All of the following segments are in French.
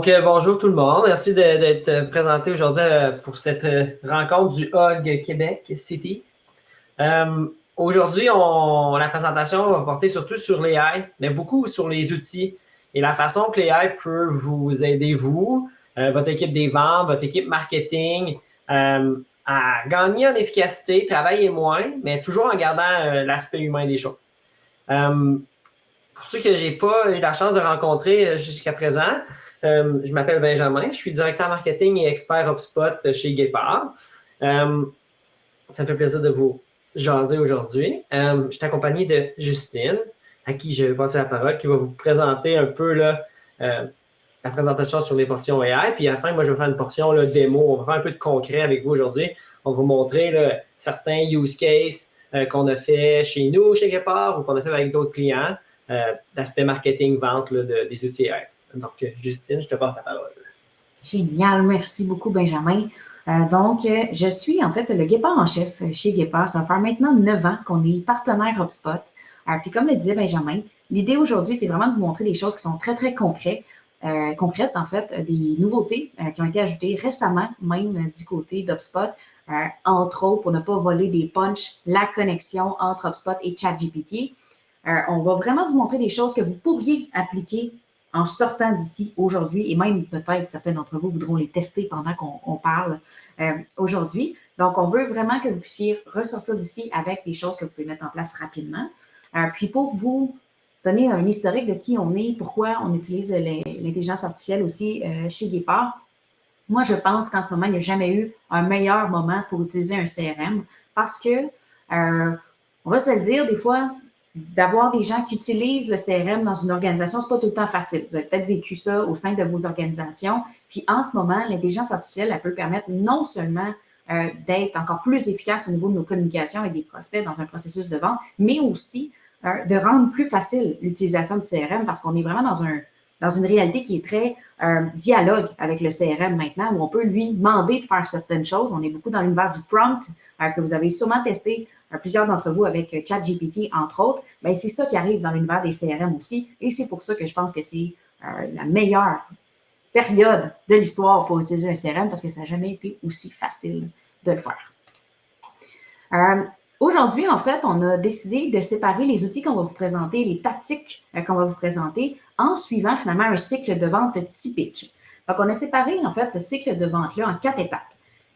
Bonjour tout le monde. Merci d'être présenté aujourd'hui pour cette rencontre du HUG Québec City. Aujourd'hui, la présentation va porter surtout sur l'AI, mais beaucoup sur les outils et la façon que l'AI peut vous aider, votre équipe des ventes, votre équipe marketing, à gagner en efficacité, travailler moins, mais toujours en gardant l'aspect humain des choses. Pour ceux que je n'ai pas eu la chance de rencontrer jusqu'à présent, je m'appelle Benjamin, je suis directeur marketing et expert HubSpot chez Guépard. Ça me fait plaisir de vous jaser aujourd'hui. Je suis accompagné de Justine, à qui je vais passer la parole, qui va vous présenter un peu la présentation sur les portions AI. Puis à la fin, moi, je vais faire une portion démo. On va faire un peu de concret avec vous aujourd'hui. On va vous montrer certains use cases qu'on a fait chez nous, chez Guépard, ou qu'on a fait avec d'autres clients, d'aspect marketing, vente des outils AI. Donc, Justine, je te passe la parole. Génial, merci beaucoup, Benjamin. Je suis en fait le Guépard en chef chez Guépard. Ça va faire maintenant 9 ans qu'on est partenaire HubSpot. Puis comme le disait Benjamin, l'idée aujourd'hui, c'est vraiment de vous montrer des choses qui sont très, très concrètes, en fait, des nouveautés qui ont été ajoutées récemment, même du côté d'HubSpot, entre autres, pour ne pas voler des punchs, la connexion entre HubSpot et ChatGPT. On va vraiment vous montrer des choses que vous pourriez appliquer en sortant d'ici aujourd'hui, et même peut-être certains d'entre vous voudront les tester pendant qu'on parle aujourd'hui. Donc, on veut vraiment que vous puissiez ressortir d'ici avec des choses que vous pouvez mettre en place rapidement. Puis pour vous donner un historique de qui on est, pourquoi on utilise l'intelligence artificielle aussi chez Guépard, moi, je pense qu'en ce moment, il n'y a jamais eu un meilleur moment pour utiliser un CRM parce que, on va se le dire, des fois, d'avoir des gens qui utilisent le CRM dans une organisation, c'est pas tout le temps facile. Vous avez peut-être vécu ça au sein de vos organisations. Puis en ce moment, l'intelligence artificielle, elle peut permettre non seulement d'être encore plus efficace au niveau de nos communications avec des prospects dans un processus de vente, mais aussi de rendre plus facile l'utilisation du CRM parce qu'on est vraiment dans une réalité qui est très dialogue avec le CRM maintenant, où on peut lui demander de faire certaines choses. On est beaucoup dans l'univers du prompt, que vous avez sûrement testé plusieurs d'entre vous avec ChatGPT, entre autres. Bien, c'est ça qui arrive dans l'univers des CRM aussi. Et c'est pour ça que je pense que c'est la meilleure période de l'histoire pour utiliser un CRM parce que ça n'a jamais été aussi facile de le faire. Aujourd'hui, en fait, on a décidé de séparer les outils qu'on va vous présenter, les tactiques qu'on va vous présenter, en suivant finalement un cycle de vente typique. Donc, on a séparé en fait ce cycle de vente-là en 4 étapes.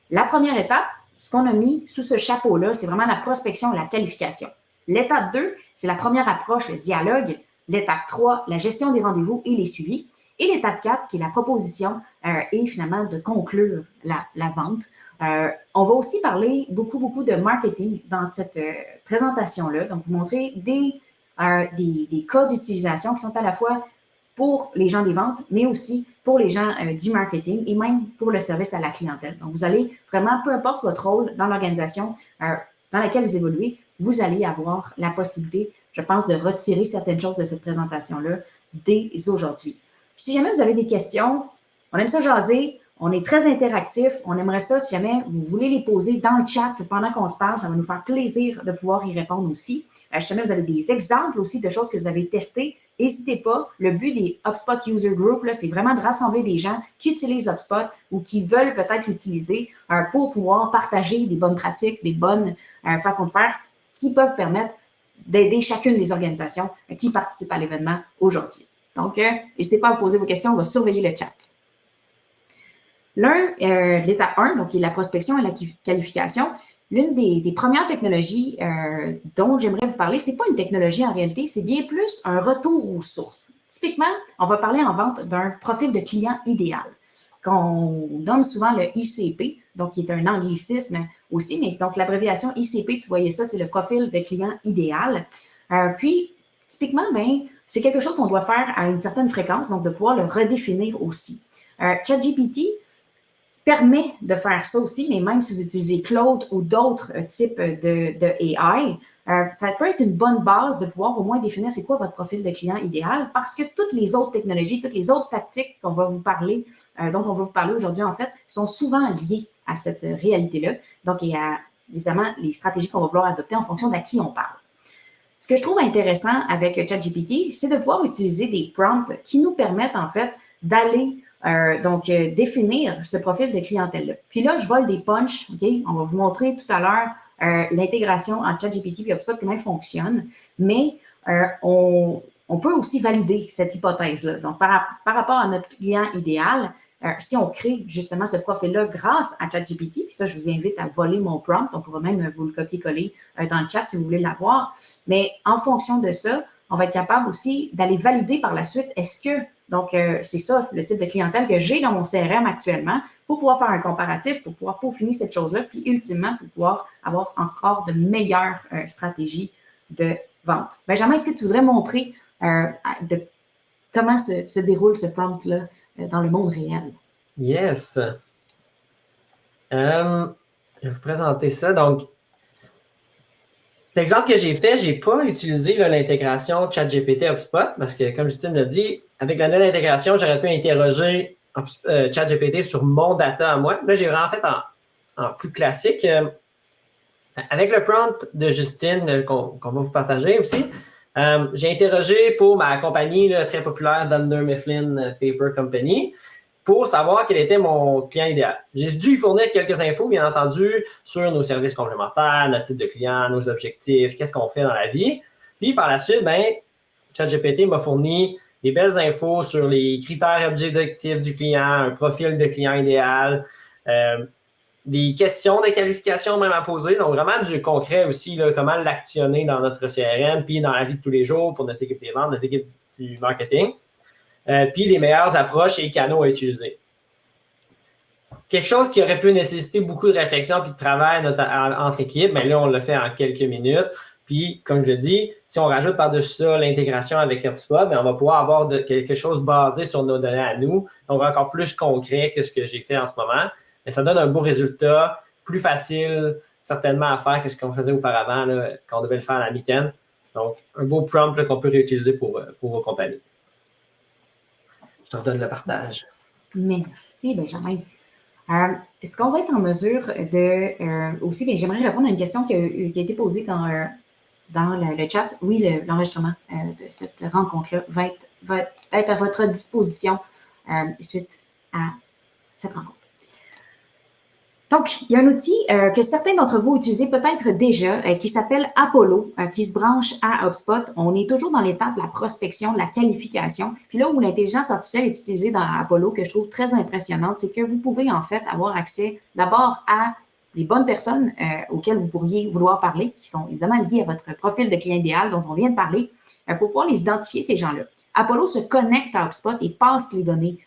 La première étape, ce qu'on a mis sous ce chapeau-là, c'est vraiment la prospection et la qualification. L'étape 2, c'est la première approche, le dialogue. L'étape 3, la gestion des rendez-vous et les suivis. Et l'étape 4, qui est la proposition et finalement de conclure la vente. On va aussi parler beaucoup de marketing dans cette présentation-là. Donc, vous montrer des cas d'utilisation qui sont à la fois pour les gens des ventes, mais aussi pour les gens du marketing et même pour le service à la clientèle. Donc, vous allez vraiment, peu importe votre rôle dans l'organisation dans laquelle vous évoluez, vous allez avoir la possibilité, je pense, de retirer certaines choses de cette présentation-là dès aujourd'hui. Si jamais vous avez des questions, on aime ça jaser, on est très interactif, on aimerait ça, si jamais vous voulez les poser dans le chat pendant qu'on se parle, ça va nous faire plaisir de pouvoir y répondre aussi. Si jamais vous avez des exemples aussi de choses que vous avez testées, n'hésitez pas. Le but des HubSpot User Group, c'est vraiment de rassembler des gens qui utilisent HubSpot ou qui veulent peut-être l'utiliser pour pouvoir partager des bonnes pratiques, des bonnes façons de faire qui peuvent permettre d'aider chacune des organisations qui participent à l'événement aujourd'hui. Donc, n'hésitez pas à vous poser vos questions, on va surveiller le chat. L'étape 1, donc qui est la prospection et la qualification, l'une des premières technologies dont j'aimerais vous parler, ce n'est pas une technologie en réalité, c'est bien plus un retour aux sources. Typiquement, on va parler en vente d'un profil de client idéal, qu'on nomme souvent le ICP, donc qui est un anglicisme aussi, mais donc l'abréviation ICP, si vous voyez ça, c'est le profil de client idéal. Puis, typiquement, c'est quelque chose qu'on doit faire à une certaine fréquence, donc de pouvoir le redéfinir aussi. ChatGPT permet de faire ça aussi, mais même si vous utilisez Claude ou d'autres types de AI, ça peut être une bonne base de pouvoir au moins définir c'est quoi votre profil de client idéal parce que toutes les autres technologies, toutes les autres tactiques qu'on va vous parler, dont on va vous parler aujourd'hui en fait, sont souvent liées à cette réalité-là. Donc, il y a évidemment les stratégies qu'on va vouloir adopter en fonction d'à qui on parle. Ce que je trouve intéressant avec ChatGPT, c'est de pouvoir utiliser des prompts qui nous permettent en fait d'aller Définir ce profil de clientèle-là. Puis là, je vole des punchs, OK? On va vous montrer tout à l'heure l'intégration entre ChatGPT et HubSpot, comment elle fonctionne, mais on peut aussi valider cette hypothèse-là. Donc, par rapport à notre client idéal, si on crée justement ce profil-là grâce à ChatGPT, puis ça, je vous invite à voler mon prompt, on pourra même vous le copier-coller dans le chat si vous voulez l'avoir, mais en fonction de ça, on va être capable aussi d'aller valider par la suite, c'est ça le type de clientèle que j'ai dans mon CRM actuellement pour pouvoir faire un comparatif, pour pouvoir peaufiner cette chose-là, puis ultimement pour pouvoir avoir encore de meilleures stratégies de vente. Benjamin, est-ce que tu voudrais montrer comment se déroule ce prompt-là dans le monde réel? Yes. Je vais vous présenter ça. Donc, l'exemple que j'ai fait, je n'ai pas utilisé l'intégration ChatGPT HubSpot parce que, comme Justine l'a dit, avec la nouvelle intégration, j'aurais pu interroger ChatGPT sur mon data à moi. Là, j'ai vraiment fait en plus classique. Avec le prompt de Justine qu'on va vous partager aussi, j'ai interrogé pour ma compagnie très populaire, Dunder Mifflin Paper Company, pour savoir quel était mon client idéal. J'ai dû lui fournir quelques infos, bien entendu, sur nos services complémentaires, notre type de client, nos objectifs, qu'est-ce qu'on fait dans la vie. Puis par la suite, ChatGPT m'a fourni des belles infos sur les critères objectifs du client, un profil de client idéal, des questions de qualification même à poser, donc vraiment du concret aussi, comment l'actionner dans notre CRM, puis dans la vie de tous les jours pour notre équipe des ventes, notre équipe du marketing, puis les meilleures approches et canaux à utiliser. Quelque chose qui aurait pu nécessiter beaucoup de réflexion puis de travail entre équipes, mais là, on le fait en quelques minutes. Puis, comme je le dis, si on rajoute par-dessus ça l'intégration avec HubSpot, on va pouvoir avoir quelque chose basé sur nos données à nous, donc encore plus concret que ce que j'ai fait en ce moment. Mais ça donne un beau résultat, plus facile certainement à faire que ce qu'on faisait auparavant, quand on devait le faire à la mitaine. Donc, un beau prompt qu'on peut réutiliser pour vos compagnies. Je te redonne le partage. Merci, Benjamin. Est-ce qu'on va être en mesure de... aussi, j'aimerais répondre à une question qui a été posée dans le chat. Oui, l'enregistrement de cette rencontre-là va être à votre disposition suite à cette rencontre. Donc, il y a un outil que certains d'entre vous utilisez peut-être déjà qui s'appelle Apollo, qui se branche à HubSpot. On est toujours dans l'étape de la prospection, de la qualification. Puis là où l'intelligence artificielle est utilisée dans Apollo, que je trouve très impressionnante, c'est que vous pouvez en fait avoir accès d'abord à les bonnes personnes auxquelles vous pourriez vouloir parler, qui sont évidemment liées à votre profil de client idéal dont on vient de parler, pour pouvoir les identifier, ces gens-là. Apollo se connecte à HubSpot et passe les données,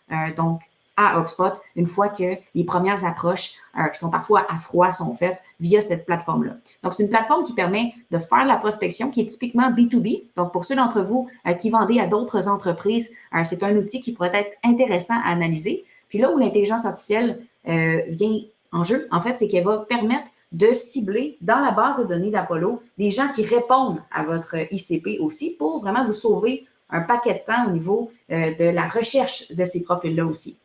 à HubSpot une fois que les premières approches qui sont parfois à froid sont faites via cette plateforme-là. Donc, c'est une plateforme qui permet de faire la prospection qui est typiquement B2B. Donc, pour ceux d'entre vous qui vendez à d'autres entreprises, c'est un outil qui pourrait être intéressant à analyser. Puis là où l'intelligence artificielle vient en jeu, en fait, c'est qu'elle va permettre de cibler dans la base de données d'Apollo des gens qui répondent à votre ICP aussi pour vraiment vous sauver un paquet de temps au niveau de la recherche de ces profils-là aussi.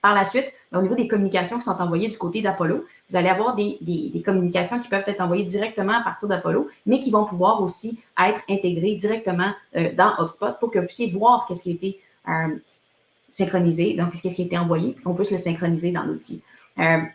Par la suite, au niveau des communications qui sont envoyées du côté d'Apollo, vous allez avoir des communications qui peuvent être envoyées directement à partir d'Apollo, mais qui vont pouvoir aussi être intégrées directement dans HubSpot pour que vous puissiez voir qu'est-ce qui a été synchronisé, donc qu'est-ce qui a été envoyé, puis qu'on puisse le synchroniser dans l'outil.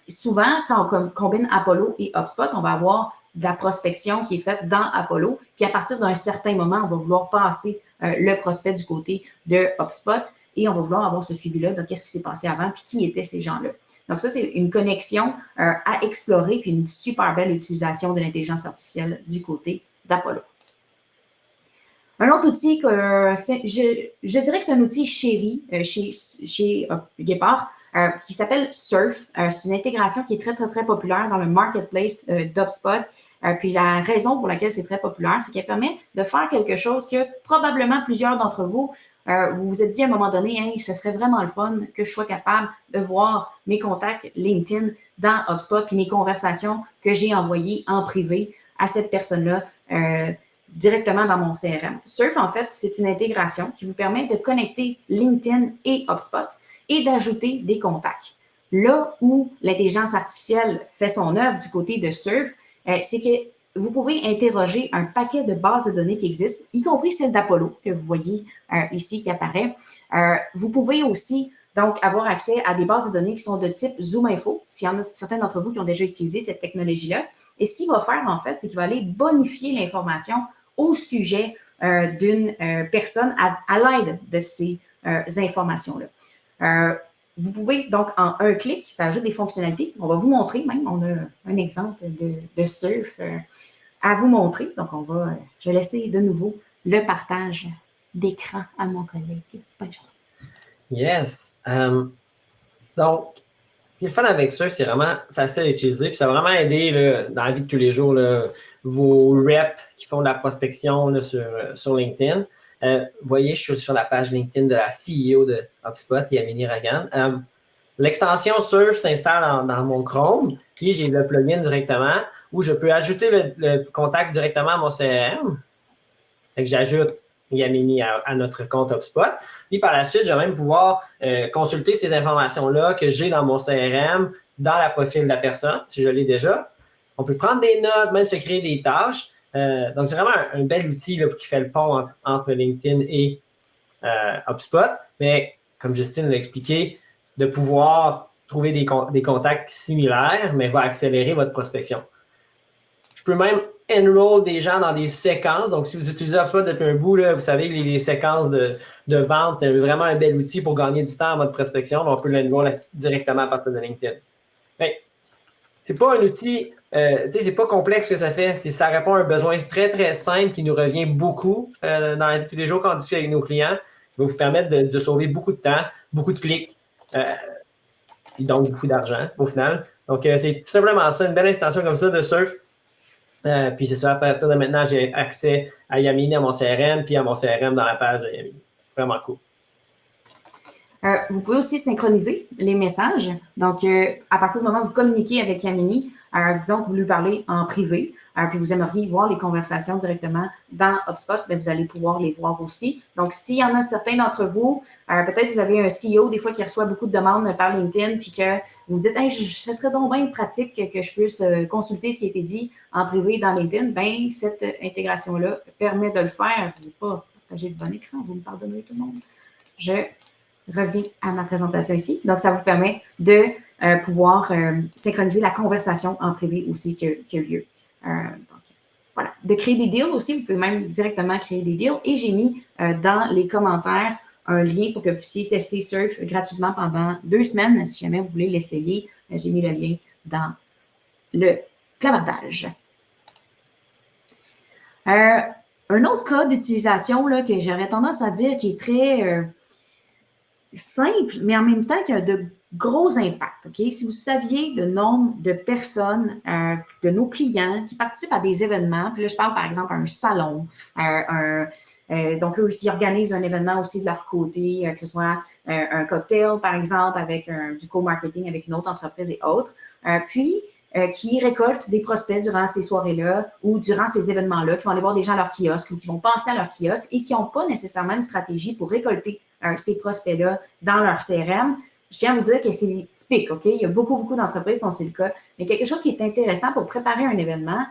Souvent, quand on combine Apollo et HubSpot, on va avoir de la prospection qui est faite dans Apollo, puis à partir d'un certain moment, on va vouloir passer le prospect du côté de HubSpot et on va vouloir avoir ce suivi-là de qu'est-ce qui s'est passé avant, puis qui étaient ces gens-là. Donc ça, c'est une connexion à explorer, puis une super belle utilisation de l'intelligence artificielle du côté d'Apollo. Un autre outil, je dirais que c'est un outil chéri chez Guépard, qui s'appelle Surf. C'est une intégration qui est très, très, très populaire dans le marketplace d'HubSpot. Puis la raison pour laquelle c'est très populaire, c'est qu'elle permet de faire quelque chose que probablement plusieurs d'entre vous, vous vous êtes dit à un moment donné, hey, ce serait vraiment le fun que je sois capable de voir mes contacts LinkedIn dans HubSpot puis mes conversations que j'ai envoyées en privé à cette personne-là directement dans mon CRM. Surf, en fait, c'est une intégration qui vous permet de connecter LinkedIn et HubSpot et d'ajouter des contacts. Là où l'intelligence artificielle fait son œuvre du côté de Surf, c'est que vous pouvez interroger un paquet de bases de données qui existent, y compris celle d'Apollo que vous voyez ici qui apparaît. Vous pouvez aussi Donc, avoir accès à des bases de données qui sont de type Zoom Info, s'il y en a certains d'entre vous qui ont déjà utilisé cette technologie-là. Et ce qu'il va faire, en fait, c'est qu'il va aller bonifier l'information au sujet d'une personne à l'aide de ces informations-là. Vous pouvez donc, en un clic, ça ajoute des fonctionnalités. On va vous montrer même, on a un exemple de surf à vous montrer. Donc, je vais laisser de nouveau le partage d'écran à mon collègue Benjamin. Yes. Donc, ce qui est le fun avec ça, c'est vraiment facile à utiliser. Puis ça va vraiment aider là, dans la vie de tous les jours là, vos reps qui font de la prospection là, sur LinkedIn. Vous voyez, je suis sur la page LinkedIn de la CEO de HubSpot, Yamini Ragan. L'extension Surf s'installe dans mon Chrome, puis j'ai le plugin directement où je peux ajouter le contact directement à mon CRM. Fait que j'ajoute Yamini à notre compte HubSpot. Puis par la suite, je vais même pouvoir consulter ces informations-là que j'ai dans mon CRM, dans la profil de la personne, si je l'ai déjà. On peut prendre des notes, même se créer des tâches. Donc, c'est vraiment un bel outil là, qui fait le pont entre LinkedIn et HubSpot. Mais comme Justine l'a expliqué, de pouvoir trouver des contacts similaires, mais va accélérer votre prospection. Je peux même enroll des gens dans des séquences. Donc, si vous utilisez HubSpot depuis un bout, là, vous savez, les séquences de vente, c'est vraiment un bel outil pour gagner du temps en mode prospection. On peut l'enroll directement à partir de LinkedIn. Mais c'est pas un outil, c'est pas complexe ce que ça fait. Ça répond à un besoin très, très simple qui nous revient beaucoup dans la vie de tous les jours quand on discute avec nos clients. Il va vous permettre de sauver beaucoup de temps, beaucoup de clics, et donc beaucoup d'argent au final. Donc, c'est tout simplement ça, une belle extension comme ça de Surf. Puis c'est ça, à partir de maintenant, j'ai accès à Yamini, à mon CRM, puis à mon CRM dans la page de Yamini. Vraiment cool. Vous pouvez aussi synchroniser les messages. Donc, à partir du moment où vous communiquez avec Yamini, disons que vous lui parlez en privé, puis vous aimeriez voir les conversations directement dans HubSpot, bien, vous allez pouvoir les voir aussi. Donc, s'il y en a certains d'entre vous, peut-être vous avez un CEO des fois qui reçoit beaucoup de demandes par LinkedIn, puis que vous vous dites hey, ce serait donc bien pratique que je puisse consulter ce qui a été dit en privé dans LinkedIn, bien, cette intégration-là permet de le faire. Je ne vous dis pas partager le bon écran, vous me pardonnerez tout le monde. Je reviens à ma présentation ici. Donc, ça vous permet de pouvoir synchroniser la conversation en privé aussi qui a lieu. Donc, voilà. De créer des deals aussi, vous pouvez même directement créer des deals. Et j'ai mis dans les commentaires un lien pour que vous puissiez tester Surf gratuitement pendant 2 semaines. Si jamais vous voulez l'essayer, j'ai mis le lien dans le clavardage. Un autre cas d'utilisation là, que j'aurais tendance à dire qui est très simple, mais en même temps qui a de gros impacts. Okay? Si vous saviez le nombre de personnes, de nos clients qui participent à des événements, puis là, je parle par exemple à un salon, donc eux aussi organisent un événement aussi de leur côté, que ce soit un cocktail par exemple, avec du co-marketing avec une autre entreprise et autres, puis qui récoltent des prospects durant ces soirées-là ou durant ces événements-là, qui vont aller voir des gens à leur kiosque ou qui vont penser à leur kiosque et qui n'ont pas nécessairement une stratégie pour récolter ces prospects-là dans leur CRM. Je tiens à vous dire que c'est typique, OK? Il y a beaucoup d'entreprises dont c'est le cas. Mais quelque chose qui est intéressant pour préparer un événement,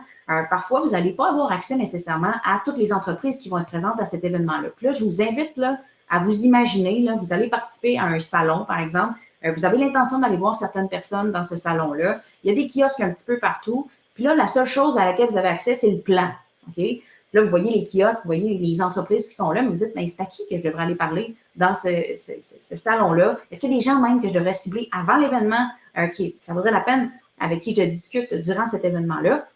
parfois, vous n'allez pas avoir accès nécessairement à toutes les entreprises qui vont être présentes à cet événement-là. Puis là, je vous invite là, à vous imaginer, là, vous allez participer à un salon, par exemple. Vous avez l'intention d'aller voir certaines personnes dans ce salon-là. Il y a des kiosques un petit peu partout. Puis là, la seule chose à laquelle vous avez accès, c'est le plan, OK? Là, vous voyez les kiosques, vous voyez les entreprises qui sont là, mais vous dites, mais c'est à qui que je devrais aller parler dans ce salon-là? Est-ce qu'il y a des gens même que je devrais cibler avant l'événement, ça vaudrait la peine avec qui je discute durant cet événement-là?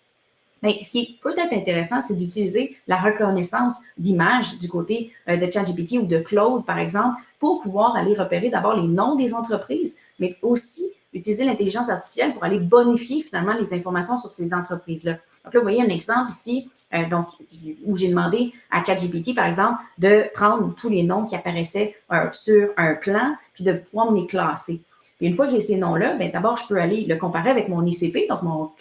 Mais ce qui peut être intéressant, c'est d'utiliser la reconnaissance d'images du côté de ChatGPT ou de Claude, par exemple, pour pouvoir aller repérer d'abord les noms des entreprises, mais aussi utiliser l'intelligence artificielle pour aller bonifier finalement les informations sur ces entreprises-là. Donc là, vous voyez un exemple ici, où j'ai demandé à ChatGPT, par exemple, de prendre tous les noms qui apparaissaient sur un plan, puis de pouvoir me les classer. Puis une fois que j'ai ces noms-là, bien, d'abord, je peux aller le comparer avec mon ICP, donc mon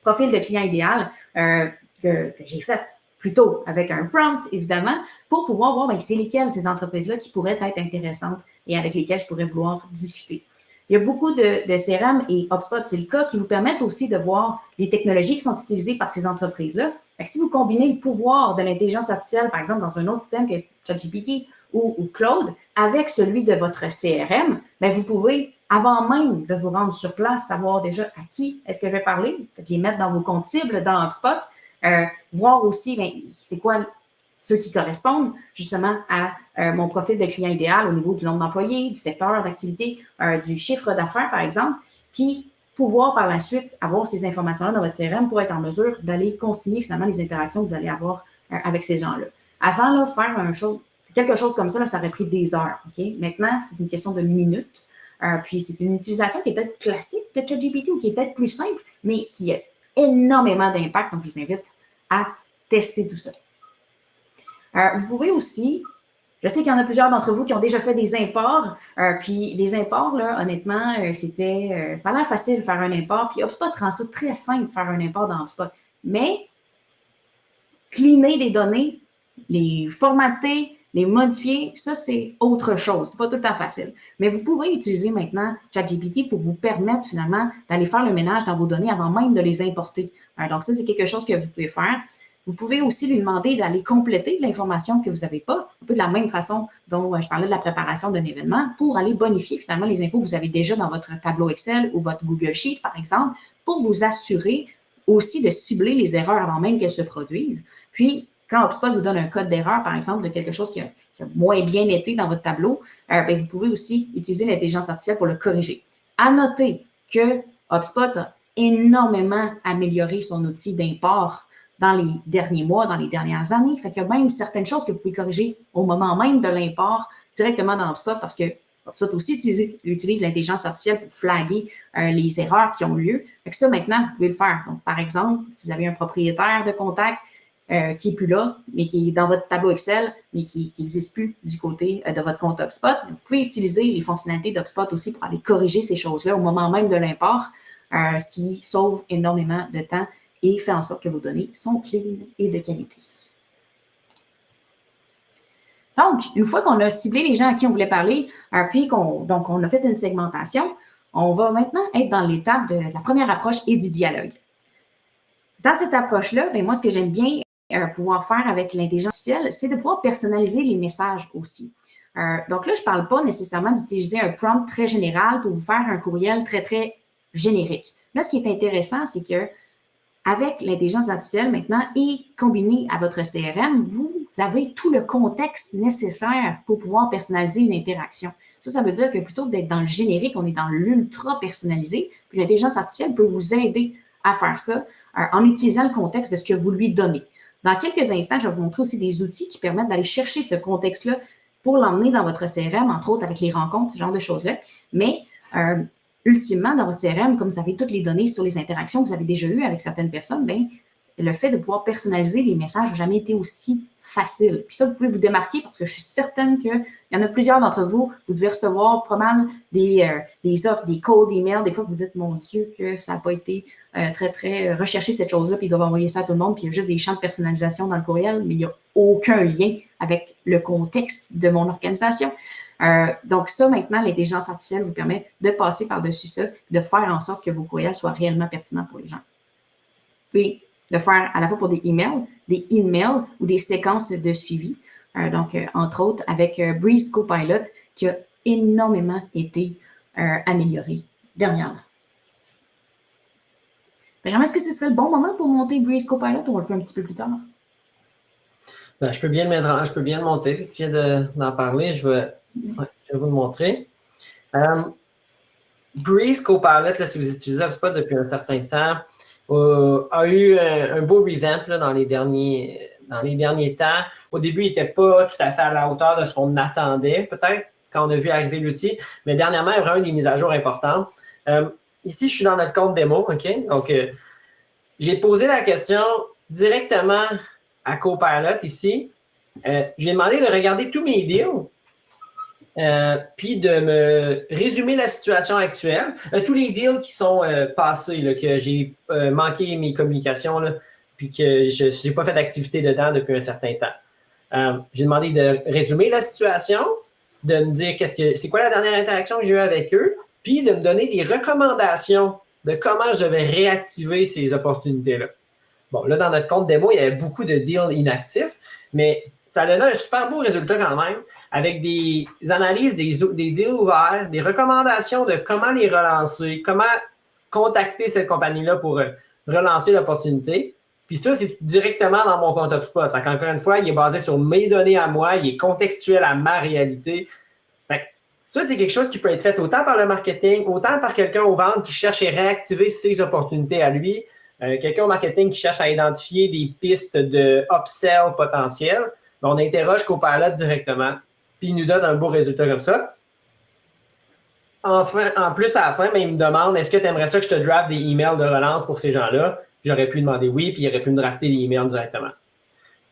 profil de client idéal que j'ai fait plus tôt avec un prompt, évidemment, pour pouvoir voir bien, c'est lesquelles ces entreprises-là qui pourraient être intéressantes et avec lesquelles je pourrais vouloir discuter. Il y a beaucoup de CRM et HubSpot, c'est le cas, qui vous permettent aussi de voir les technologies qui sont utilisées par ces entreprises-là. Fait que si vous combinez le pouvoir de l'intelligence artificielle, par exemple, dans un autre système que ChatGPT ou Claude avec celui de votre CRM, bien, vous pouvez, avant même de vous rendre sur place, savoir déjà à qui est-ce que je vais parler, les mettre dans vos comptes cibles, dans HubSpot, voir aussi bien, c'est quoi ceux qui correspondent justement à mon profil de client idéal au niveau du nombre d'employés, du secteur d'activité, du chiffre d'affaires, par exemple, puis pouvoir par la suite avoir ces informations-là dans votre CRM pour être en mesure d'aller consigner finalement les interactions que vous allez avoir avec ces gens-là. Avant, là, faire quelque chose comme ça, là, ça aurait pris des heures. Okay? Maintenant, c'est une question de minutes. Puis c'est une utilisation qui est peut-être classique de ChatGPT ou qui est peut-être plus simple, mais qui a énormément d'impact. Donc, je vous invite à tester tout ça. Vous pouvez aussi, je sais qu'il y en a plusieurs d'entre vous qui ont déjà fait des imports, puis les imports, là, honnêtement, ça a l'air facile de faire un import, puis HubSpot rend ça très simple de faire un import dans HubSpot. Mais cleaner des données, les formater, les modifier, ça, c'est autre chose. C'est pas tout le temps facile. Mais vous pouvez utiliser maintenant ChatGPT pour vous permettre finalement d'aller faire le ménage dans vos données avant même de les importer. Donc, ça, c'est quelque chose que vous pouvez faire. Vous pouvez aussi lui demander d'aller compléter de l'information que vous n'avez pas, un peu de la même façon dont je parlais de la préparation d'un événement, pour aller bonifier finalement les infos que vous avez déjà dans votre tableau Excel ou votre Google Sheet, par exemple, pour vous assurer aussi de cibler les erreurs avant même qu'elles se produisent. Puis, quand HubSpot vous donne un code d'erreur, par exemple, de quelque chose qui a moins bien été dans votre tableau, bien, vous pouvez aussi utiliser l'intelligence artificielle pour le corriger. À noter que HubSpot a énormément amélioré son outil d'import dans les derniers mois, dans les dernières années. Fait qu'il y a même certaines choses que vous pouvez corriger au moment même de l'import directement dans HubSpot parce que HubSpot aussi utilise l'intelligence artificielle pour flaguer les erreurs qui ont lieu. Fait que ça, maintenant, vous pouvez le faire. Donc, par exemple, si vous avez un propriétaire de contact qui n'est plus là, mais qui est dans votre tableau Excel, mais qui n'existe plus du côté de votre compte HubSpot, vous pouvez utiliser les fonctionnalités d'HubSpot aussi pour aller corriger ces choses-là au moment même de l'import, ce qui sauve énormément de temps et fait en sorte que vos données sont clean et de qualité. Donc, une fois qu'on a ciblé les gens à qui on voulait parler, puis qu'on a fait une segmentation, on va maintenant être dans l'étape de la première approche et du dialogue. Dans cette approche-là, bien, moi, ce que j'aime bien pouvoir faire avec l'intelligence artificielle, c'est de pouvoir personnaliser les messages aussi. Donc là, je ne parle pas nécessairement d'utiliser un prompt très général pour vous faire un courriel très, très générique. Là, ce qui est intéressant, c'est que avec l'intelligence artificielle maintenant et combiné à votre CRM, vous avez tout le contexte nécessaire pour pouvoir personnaliser une interaction. Ça veut dire que plutôt que d'être dans le générique, on est dans l'ultra personnalisé. Puis l'intelligence artificielle peut vous aider à faire ça en utilisant le contexte de ce que vous lui donnez. Dans quelques instants, je vais vous montrer aussi des outils qui permettent d'aller chercher ce contexte-là pour l'emmener dans votre CRM, entre autres avec les rencontres, ce genre de choses-là. Mais ultimement, dans votre CRM, comme vous avez toutes les données sur les interactions que vous avez déjà eues avec certaines personnes, bien, le fait de pouvoir personnaliser les messages n'a jamais été aussi facile. Puis ça, vous pouvez vous démarquer parce que je suis certaine qu'il y en a plusieurs d'entre vous, vous devez recevoir pas mal des offres, des cold emails. Des fois, vous dites, mon Dieu, que ça n'a pas été très, très recherché cette chose-là, puis ils doivent envoyer ça à tout le monde, puis il y a juste des champs de personnalisation dans le courriel, mais il n'y a aucun lien avec le contexte de mon organisation. Donc ça, maintenant, l'intelligence artificielle vous permet de passer par-dessus ça, de faire en sorte que vos courriels soient réellement pertinents pour les gens. Puis, le faire à la fois pour des emails ou des séquences de suivi. Donc, entre autres, avec Breeze Copilot, qui a énormément été amélioré dernièrement. Benjamin, est-ce que ce serait le bon moment pour monter Breeze Copilot ou on le fait un petit peu plus tard? Ben, je peux bien le monter. Vu que tu viens d'en parler, je vais vous le montrer. Breeze Copilot, là, si vous utilisez HubSpot depuis un certain temps, a eu un beau revamp là, dans les derniers temps. Au début, il n'était pas tout à fait à la hauteur de ce qu'on attendait, peut-être, quand on a vu arriver l'outil. Mais dernièrement, il y a vraiment des mises à jour importantes. Ici, je suis dans notre compte démo, OK? Donc, j'ai posé la question directement à Copilot ici. J'ai demandé de regarder tous mes deals. Puis de me résumer la situation actuelle. Tous les deals qui sont passés, là, que j'ai manqué mes communications, là, puis que je n'ai pas fait d'activité dedans depuis un certain temps. J'ai demandé de résumer la situation, de me dire c'est quoi la dernière interaction que j'ai eue avec eux, puis de me donner des recommandations de comment je devais réactiver ces opportunités-là. Bon, là, dans notre compte démo, il y avait beaucoup de deals inactifs, mais ça a donné un super beau résultat quand même, avec des analyses, des deals ouverts, des recommandations de comment les relancer, comment contacter cette compagnie-là pour relancer l'opportunité. Puis ça, c'est directement dans mon compte HubSpot. Encore une fois, il est basé sur mes données à moi, il est contextuel à ma réalité. Ça, c'est quelque chose qui peut être fait autant par le marketing, autant par quelqu'un aux ventes qui cherche à réactiver ses opportunités à lui, quelqu'un au marketing qui cherche à identifier des pistes de upsell potentielles. On interroge Copilot directement, puis il nous donne un beau résultat comme ça. Enfin, en plus, à la fin, il me demande est-ce que tu aimerais ça que je te draft des emails de relance pour ces gens-là? J'aurais pu demander oui, puis il aurait pu me drafter des emails directement.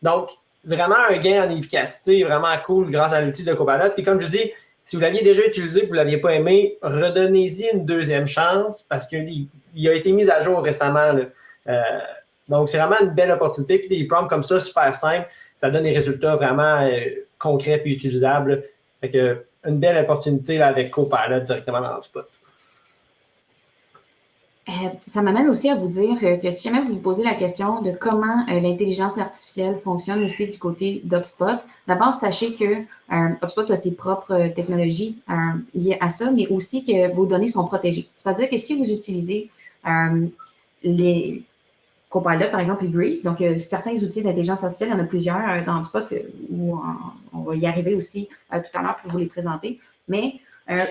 Donc, vraiment un gain en efficacité, vraiment cool grâce à l'outil de Copilot. Puis comme je dis, si vous l'aviez déjà utilisé et que vous ne l'aviez pas aimé, redonnez-y une deuxième chance parce qu'il a été mis à jour récemment. Donc, c'est vraiment une belle opportunité. Puis des prompts comme ça, super simples, ça donne des résultats vraiment concrets et utilisables. Fait que, une belle opportunité là, avec Copilot directement dans HubSpot. Ça m'amène aussi à vous dire que si jamais vous vous posez la question de comment l'intelligence artificielle fonctionne aussi du côté d'HubSpot, d'abord, sachez que HubSpot a ses propres technologies liées à ça, mais aussi que vos données sont protégées. C'est-à-dire que si vous utilisez les Copilot, par exemple, et Breeze, donc certains outils d'intelligence artificielle, il y en a plusieurs dans HubSpot où on va y arriver aussi tout à l'heure pour vous les présenter, mais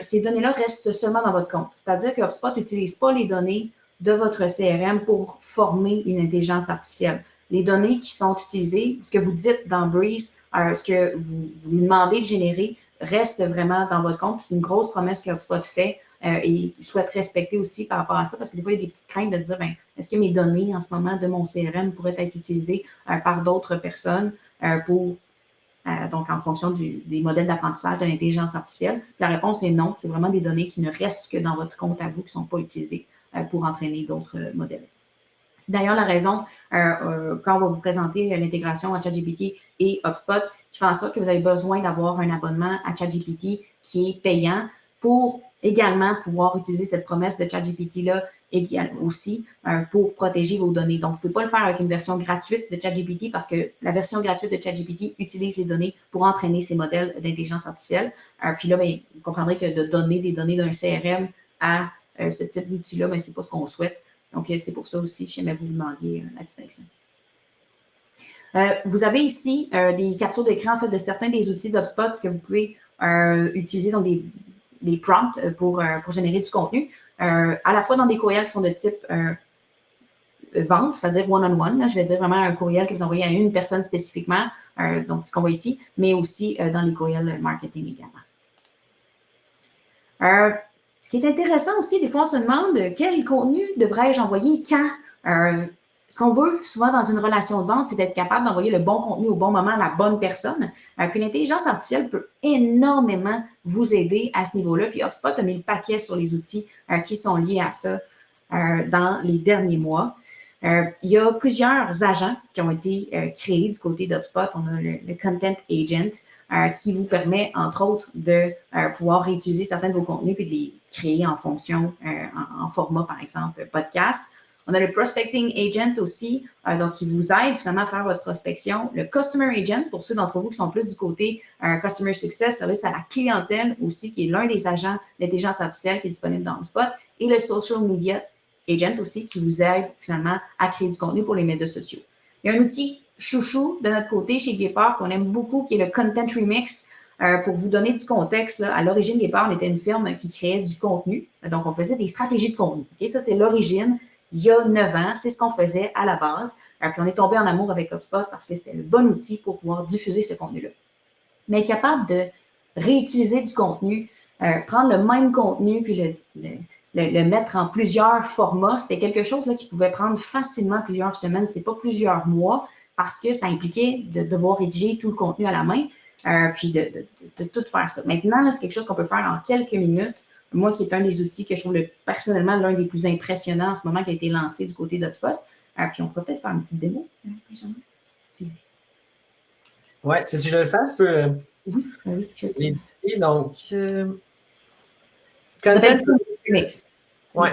ces données-là restent seulement dans votre compte. C'est-à-dire que HubSpot n'utilise pas les données de votre CRM pour former une intelligence artificielle. Les données qui sont utilisées, ce que vous dites dans Breeze, ce que vous lui demandez de générer, reste vraiment dans votre compte. C'est une grosse promesse que HubSpot fait et souhaite respecter aussi par rapport à ça, parce que des fois, il y a des petites craintes de se dire, est-ce que mes données en ce moment de mon CRM pourraient être utilisées par d'autres personnes pour donc en fonction des modèles d'apprentissage de l'intelligence artificielle? La réponse est non. C'est vraiment des données qui ne restent que dans votre compte à vous, qui ne sont pas utilisées pour entraîner d'autres modèles. C'est d'ailleurs la raison, quand on va vous présenter l'intégration à ChatGPT et HubSpot, qui fait en sorte que vous avez besoin d'avoir un abonnement à ChatGPT qui est payant pour également pouvoir utiliser cette promesse de ChatGPT-là aussi pour protéger vos données. Donc, vous ne pouvez pas le faire avec une version gratuite de ChatGPT parce que la version gratuite de ChatGPT utilise les données pour entraîner ces modèles d'intelligence artificielle. Puis là, vous comprendrez que de donner des données d'un CRM à ce type d'outil-là, ce n'est pas ce qu'on souhaite. Donc, c'est pour ça aussi, si jamais vous demandiez la distinction. Vous avez ici des captures d'écran en fait, de certains des outils d'HubSpot que vous pouvez utiliser dans des prompts pour générer du contenu, à la fois dans des courriels qui sont de type vente, c'est-à-dire one-on-one. Je vais dire vraiment un courriel que vous envoyez à une personne spécifiquement, donc ce qu'on voit ici, mais aussi dans les courriels marketing également. Ce qui est intéressant aussi, des fois, on se demande quel contenu devrais-je envoyer quand? Ce qu'on veut souvent dans une relation de vente, c'est d'être capable d'envoyer le bon contenu au bon moment à la bonne personne. Puis l'intelligence artificielle peut énormément vous aider à ce niveau-là. Puis HubSpot a mis le paquet sur les outils qui sont liés à ça dans les derniers mois. Il y a plusieurs agents qui ont été créés du côté d'HubSpot. On a le Content Agent qui vous permet, entre autres, de pouvoir réutiliser certains de vos contenus puis de les créer en fonction, en format, par exemple, podcast. On a le Prospecting Agent aussi, donc qui vous aide finalement à faire votre prospection. Le Customer Agent, pour ceux d'entre vous qui sont plus du côté Customer Success, service à la clientèle aussi, qui est l'un des agents d'intelligence artificielle qui est disponible dans HubSpot. Et le Social Media Agent aussi, qui vous aide finalement à créer du contenu pour les médias sociaux. Il y a un outil chouchou de notre côté chez Guépard qu'on aime beaucoup, qui est le Content Remix. Pour vous donner du contexte, là, à l'origine, Guépard, on était une firme qui créait du contenu. Donc, on faisait des stratégies de contenu. Okay? Ça, c'est l'origine. Il y a 9 ans, c'est ce qu'on faisait à la base. Puis on est tombé en amour avec HubSpot parce que c'était le bon outil pour pouvoir diffuser ce contenu-là. Mais être capable de réutiliser du contenu, prendre le même contenu puis le mettre en plusieurs formats, c'était quelque chose là, qui pouvait prendre facilement plusieurs semaines, c'est pas plusieurs mois, parce que ça impliquait de devoir rédiger tout le contenu à la main, puis de tout faire ça. Maintenant, là, c'est quelque chose qu'on peut faire en quelques minutes. Moi, qui est un des outils que je trouve personnellement l'un des plus impressionnants en ce moment qui a été lancé du côté d'HubSpot. Puis on pourrait peut-être faire une petite démo. Ouais, tu veux que je le fasse? Oui. Ici, donc. Ça s'appelle Mix. Ouais.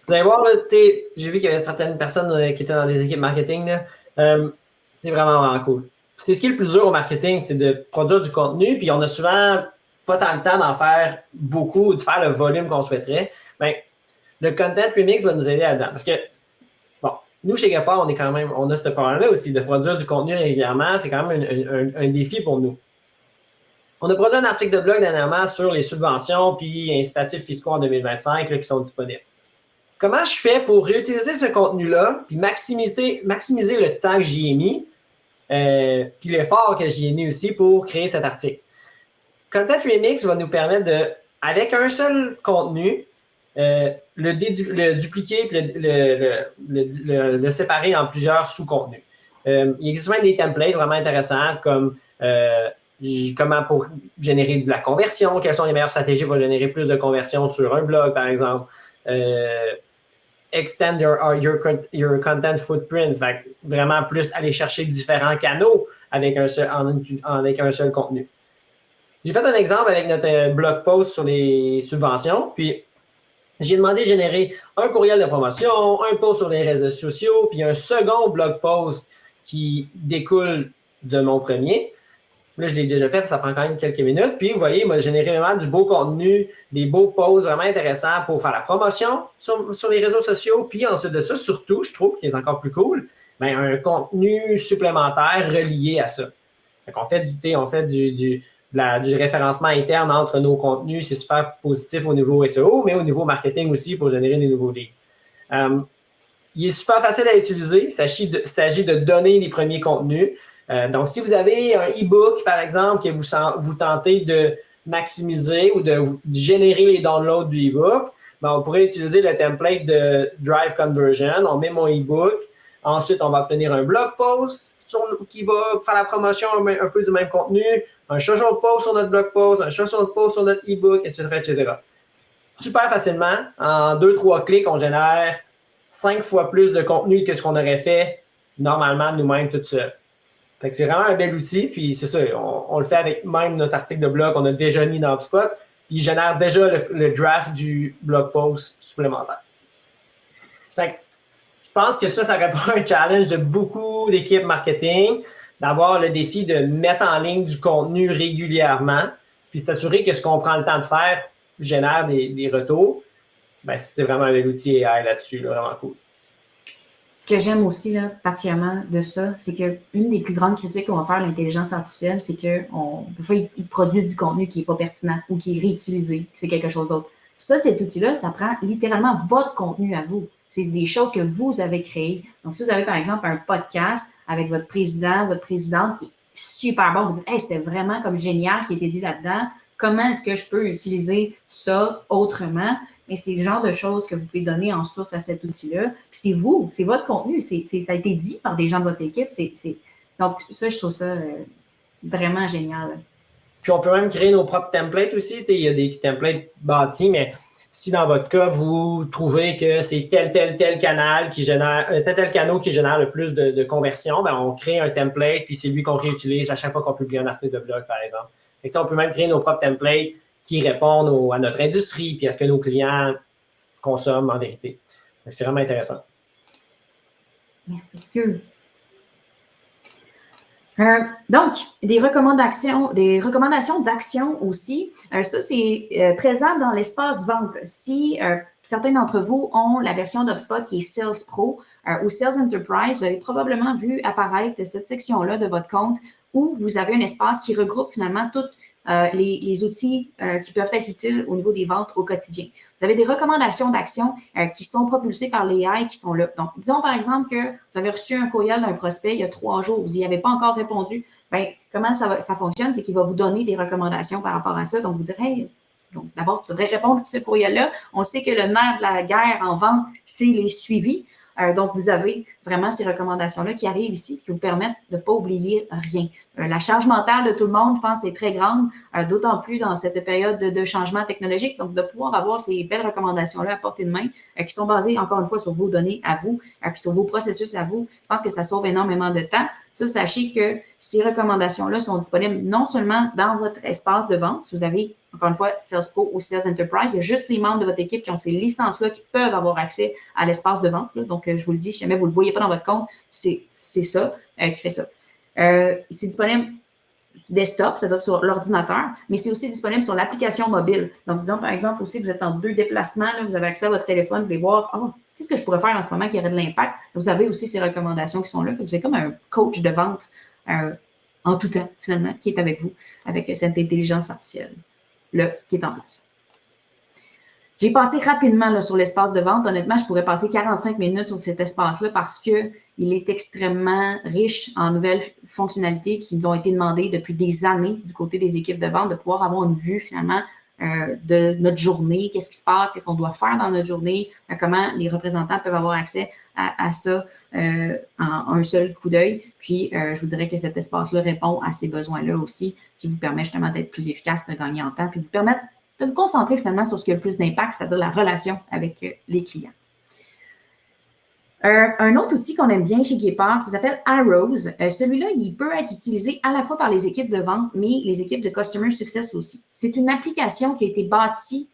Vous allez voir, j'ai vu qu'il y avait certaines personnes qui étaient dans des équipes marketing. C'est vraiment cool. c'est ce qui est le plus dur au marketing, c'est de produire du contenu, puis on a souvent pas tant le temps d'en faire beaucoup, de faire le volume qu'on souhaiterait. Bien, le Content Remix va nous aider là-dedans. Parce que, bon, nous, chez Gapar, on a ce problème-là aussi, de produire du contenu régulièrement. C'est quand même un défi pour nous. On a produit un article de blog dernièrement sur les subventions puis incitatifs fiscaux en 2025 là, qui sont disponibles. Comment je fais pour réutiliser ce contenu-là puis maximiser le temps que j'y ai mis puis l'effort que j'y ai mis aussi pour créer cet article? Content Remix va nous permettre de, avec un seul contenu, le dupliquer et le séparer en plusieurs sous-contenus. Il existe même des templates vraiment intéressants comme comment pour générer de la conversion, quelles sont les meilleures stratégies pour générer plus de conversion sur un blog, par exemple. Extend your content footprint, fait vraiment plus aller chercher différents canaux avec un seul contenu. J'ai fait un exemple avec notre blog post sur les subventions, puis j'ai demandé de générer un courriel de promotion, un post sur les réseaux sociaux, puis un second blog post qui découle de mon premier. Là, je l'ai déjà fait, puis ça prend quand même quelques minutes. Puis, vous voyez, il m'a généré vraiment du beau contenu, des beaux posts vraiment intéressants pour faire la promotion sur les réseaux sociaux. Puis, ensuite de ça, surtout, je trouve qu'il est encore plus cool, bien, un contenu supplémentaire relié à ça. Donc, on fait du référencement interne entre nos contenus. C'est super positif au niveau SEO, mais au niveau marketing aussi pour générer des nouveaux leads. Il est super facile à utiliser. Il s'agit de donner les premiers contenus. Donc, si vous avez un e-book, par exemple, que vous tentez de maximiser ou de générer les downloads du e-book, ben, on pourrait utiliser le template de Drive Conversion. On met mon e-book. Ensuite, on va obtenir un blog post qui va faire la promotion un peu du même contenu, un social post sur notre blog post, un social post sur notre e-book, etc., etc. Super facilement. En 2-3 clics, on génère 5 fois plus de contenu que ce qu'on aurait fait normalement nous-mêmes tout seuls. Fait que c'est vraiment un bel outil, puis c'est ça, on le fait avec même notre article de blog qu'on a déjà mis dans HubSpot, puis il génère déjà le draft du blog post supplémentaire. Fait que je pense que ça répond à un challenge de beaucoup d'équipes marketing, d'avoir le défi de mettre en ligne du contenu régulièrement, puis s'assurer que ce qu'on prend le temps de faire génère des retours. Ben, c'est vraiment un bel outil AI là-dessus, là, vraiment cool. Ce que j'aime aussi, là, particulièrement de ça, c'est qu'une des plus grandes critiques qu'on va faire à l'intelligence artificielle, c'est que il produit du contenu qui n'est pas pertinent ou qui est réutilisé, c'est quelque chose d'autre. Ça, cet outil-là, ça prend littéralement votre contenu à vous. C'est des choses que vous avez créées. Donc, si vous avez, par exemple, un podcast avec votre président, votre présidente qui est super bon, vous dites « Hey, c'était vraiment comme génial ce qui a été dit là-dedans. Comment est-ce que je peux utiliser ça autrement? » Mais c'est le genre de choses que vous pouvez donner en source à cet outil-là. Puis c'est vous, c'est votre contenu. Ça a été dit par des gens de votre équipe. Donc, ça, je trouve ça vraiment génial. Puis on peut même créer nos propres templates aussi. Il y a des templates bâtis, mais si dans votre cas, vous trouvez que c'est tel canal qui génère, tel canal qui génère le plus de conversions, ben on crée un template, puis c'est lui qu'on réutilise à chaque fois qu'on publie un article de blog, par exemple. Et on peut même créer nos propres templates qui répondent à notre industrie puis à ce que nos clients consomment en vérité. Donc, c'est vraiment intéressant. Merveilleux. Donc, des recommandations d'action aussi. Ça, c'est présent dans l'espace vente. Si certains d'entre vous ont la version d'HubSpot qui est Sales Pro ou Sales Enterprise, vous avez probablement vu apparaître cette section-là de votre compte où vous avez un espace qui regroupe finalement tous les outils qui peuvent être utiles au niveau des ventes au quotidien. Vous avez des recommandations d'action qui sont propulsées par les AI qui sont là. Donc, disons par exemple que vous avez reçu un courriel d'un prospect il y a 3 jours, vous n'y avez pas encore répondu. Bien, comment ça fonctionne? C'est qu'il va vous donner des recommandations par rapport à ça. Donc, vous direz, hey, donc d'abord, tu devrais répondre à ce courriel-là. On sait que le nerf de la guerre en vente, c'est les suivis. Donc, vous avez vraiment ces recommandations-là qui arrivent ici, qui vous permettent de ne pas oublier rien. La charge mentale de tout le monde, je pense, est très grande, d'autant plus dans cette période de changement technologique. Donc, de pouvoir avoir ces belles recommandations-là à portée de main, qui sont basées, encore une fois, sur vos données à vous, puis sur vos processus à vous, je pense que ça sauve énormément de temps. Ça, sachez que ces recommandations-là sont disponibles non seulement dans votre espace de vente, si vous avez, encore une fois, Sales Pro ou Sales Enterprise, il y a juste les membres de votre équipe qui ont ces licences-là qui peuvent avoir accès à l'espace de vente. Là. Donc, je vous le dis, si jamais vous ne le voyez pas dans votre compte, c'est ça qui fait ça. C'est disponible desktop, c'est-à-dire sur l'ordinateur, mais c'est aussi disponible sur l'application mobile. Donc, disons, par exemple, aussi, vous êtes en 2 déplacements, là, vous avez accès à votre téléphone, vous voulez voir, qu'est-ce que je pourrais faire en ce moment qui aurait de l'impact? Vous avez aussi ces recommandations qui sont là. Vous êtes comme un coach de vente en tout temps, finalement, qui est avec vous, avec cette intelligence artificielle-là qui est en place. J'ai passé rapidement là, sur l'espace de vente. Honnêtement, je pourrais passer 45 minutes sur cet espace-là parce qu'il est extrêmement riche en nouvelles fonctionnalités qui nous ont été demandées depuis des années du côté des équipes de vente, de pouvoir avoir une vue finalement de notre journée, qu'est-ce qui se passe, qu'est-ce qu'on doit faire dans notre journée, comment les représentants peuvent avoir accès à ça en un seul coup d'œil. Puis, je vous dirais que cet espace-là répond à ces besoins-là aussi, qui vous permet justement d'être plus efficace, de gagner en temps, puis vous permettre de vous concentrer finalement sur ce qui a le plus d'impact, c'est-à-dire la relation avec les clients. Un autre outil qu'on aime bien chez Guépard, ça s'appelle Arrows. Celui-là, il peut être utilisé à la fois par les équipes de vente, mais les équipes de Customer Success aussi. C'est une application qui a été bâtie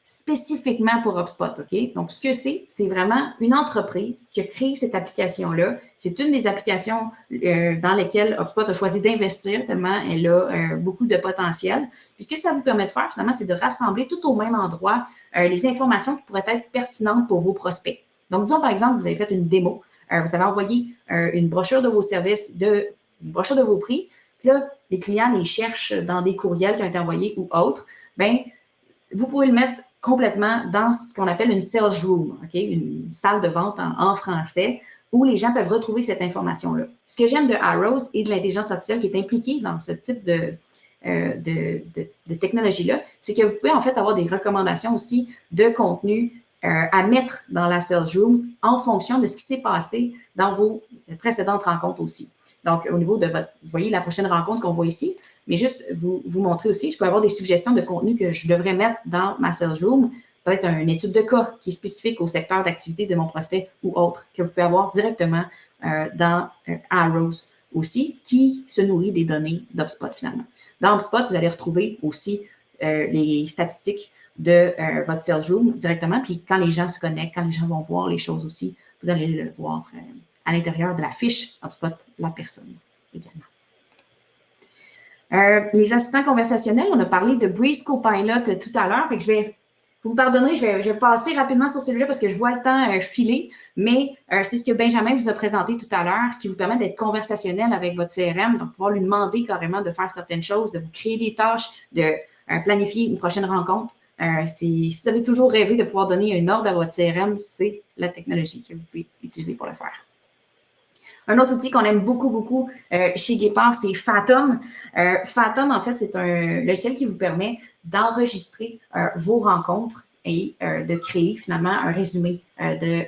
spécifiquement pour HubSpot, OK? Donc, ce que c'est vraiment une entreprise qui a créé cette application-là. C'est une des applications dans lesquelles HubSpot a choisi d'investir tellement elle a beaucoup de potentiel. Puis, ce que ça vous permet de faire, finalement, c'est de rassembler tout au même endroit les informations qui pourraient être pertinentes pour vos prospects. Donc, disons, par exemple, vous avez fait une démo, vous avez envoyé une brochure de vos services, une brochure de vos prix, puis là, les clients les cherchent dans des courriels qui ont été envoyés ou autres. Bien, vous pouvez le mettre complètement dans ce qu'on appelle une sales room, okay? Une salle de vente en français, où les gens peuvent retrouver cette information-là. Ce que j'aime de Arrows et de l'intelligence artificielle qui est impliquée dans ce type de technologie-là, c'est que vous pouvez en fait avoir des recommandations aussi de contenu à mettre dans la sales room en fonction de ce qui s'est passé dans vos précédentes rencontres aussi. Donc, au niveau de votre, vous voyez la prochaine rencontre qu'on voit ici, mais juste vous montrer aussi, je peux avoir des suggestions de contenu que je devrais mettre dans ma sales room, peut-être une étude de cas qui est spécifique au secteur d'activité de mon prospect ou autre, que vous pouvez avoir directement dans Arrows aussi, qui se nourrit des données d'HubSpot finalement. Dans HubSpot, vous allez retrouver aussi les statistiques de votre sales room directement, puis quand les gens se connectent, quand les gens vont voir les choses aussi, vous allez le voir à l'intérieur de la fiche HubSpot, la personne également. Les assistants conversationnels, on a parlé de Breeze Copilot tout à l'heure, fait que vous me pardonnerez, je vais passer rapidement sur celui-là parce que je vois le temps filer, mais c'est ce que Benjamin vous a présenté tout à l'heure qui vous permet d'être conversationnel avec votre CRM, donc pouvoir lui demander carrément de faire certaines choses, de vous créer des tâches, de planifier une prochaine rencontre. Si vous avez toujours rêvé de pouvoir donner un ordre à votre CRM, c'est la technologie que vous pouvez utiliser pour le faire. Un autre outil qu'on aime beaucoup chez Guépard, c'est Fathom. Fathom, en fait, c'est un logiciel qui vous permet d'enregistrer vos rencontres et de créer finalement un résumé de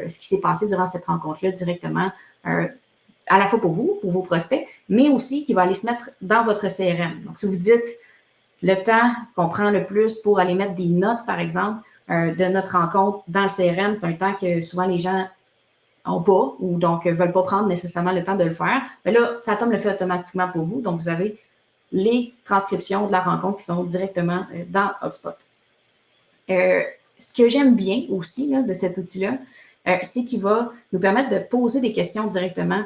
ce qui s'est passé durant cette rencontre-là directement, à la fois pour vous, pour vos prospects, mais aussi qui va aller se mettre dans votre CRM. Donc, si vous dites le temps qu'on prend le plus pour aller mettre des notes, par exemple, de notre rencontre dans le CRM, c'est un temps que souvent les gens n'ont pas ou donc ne veulent pas prendre nécessairement le temps de le faire. Mais là, Fathom le fait automatiquement pour vous. Donc, vous avez les transcriptions de la rencontre qui sont directement dans HubSpot. Ce que j'aime bien aussi là, de cet outil-là, c'est qu'il va nous permettre de poser des questions directement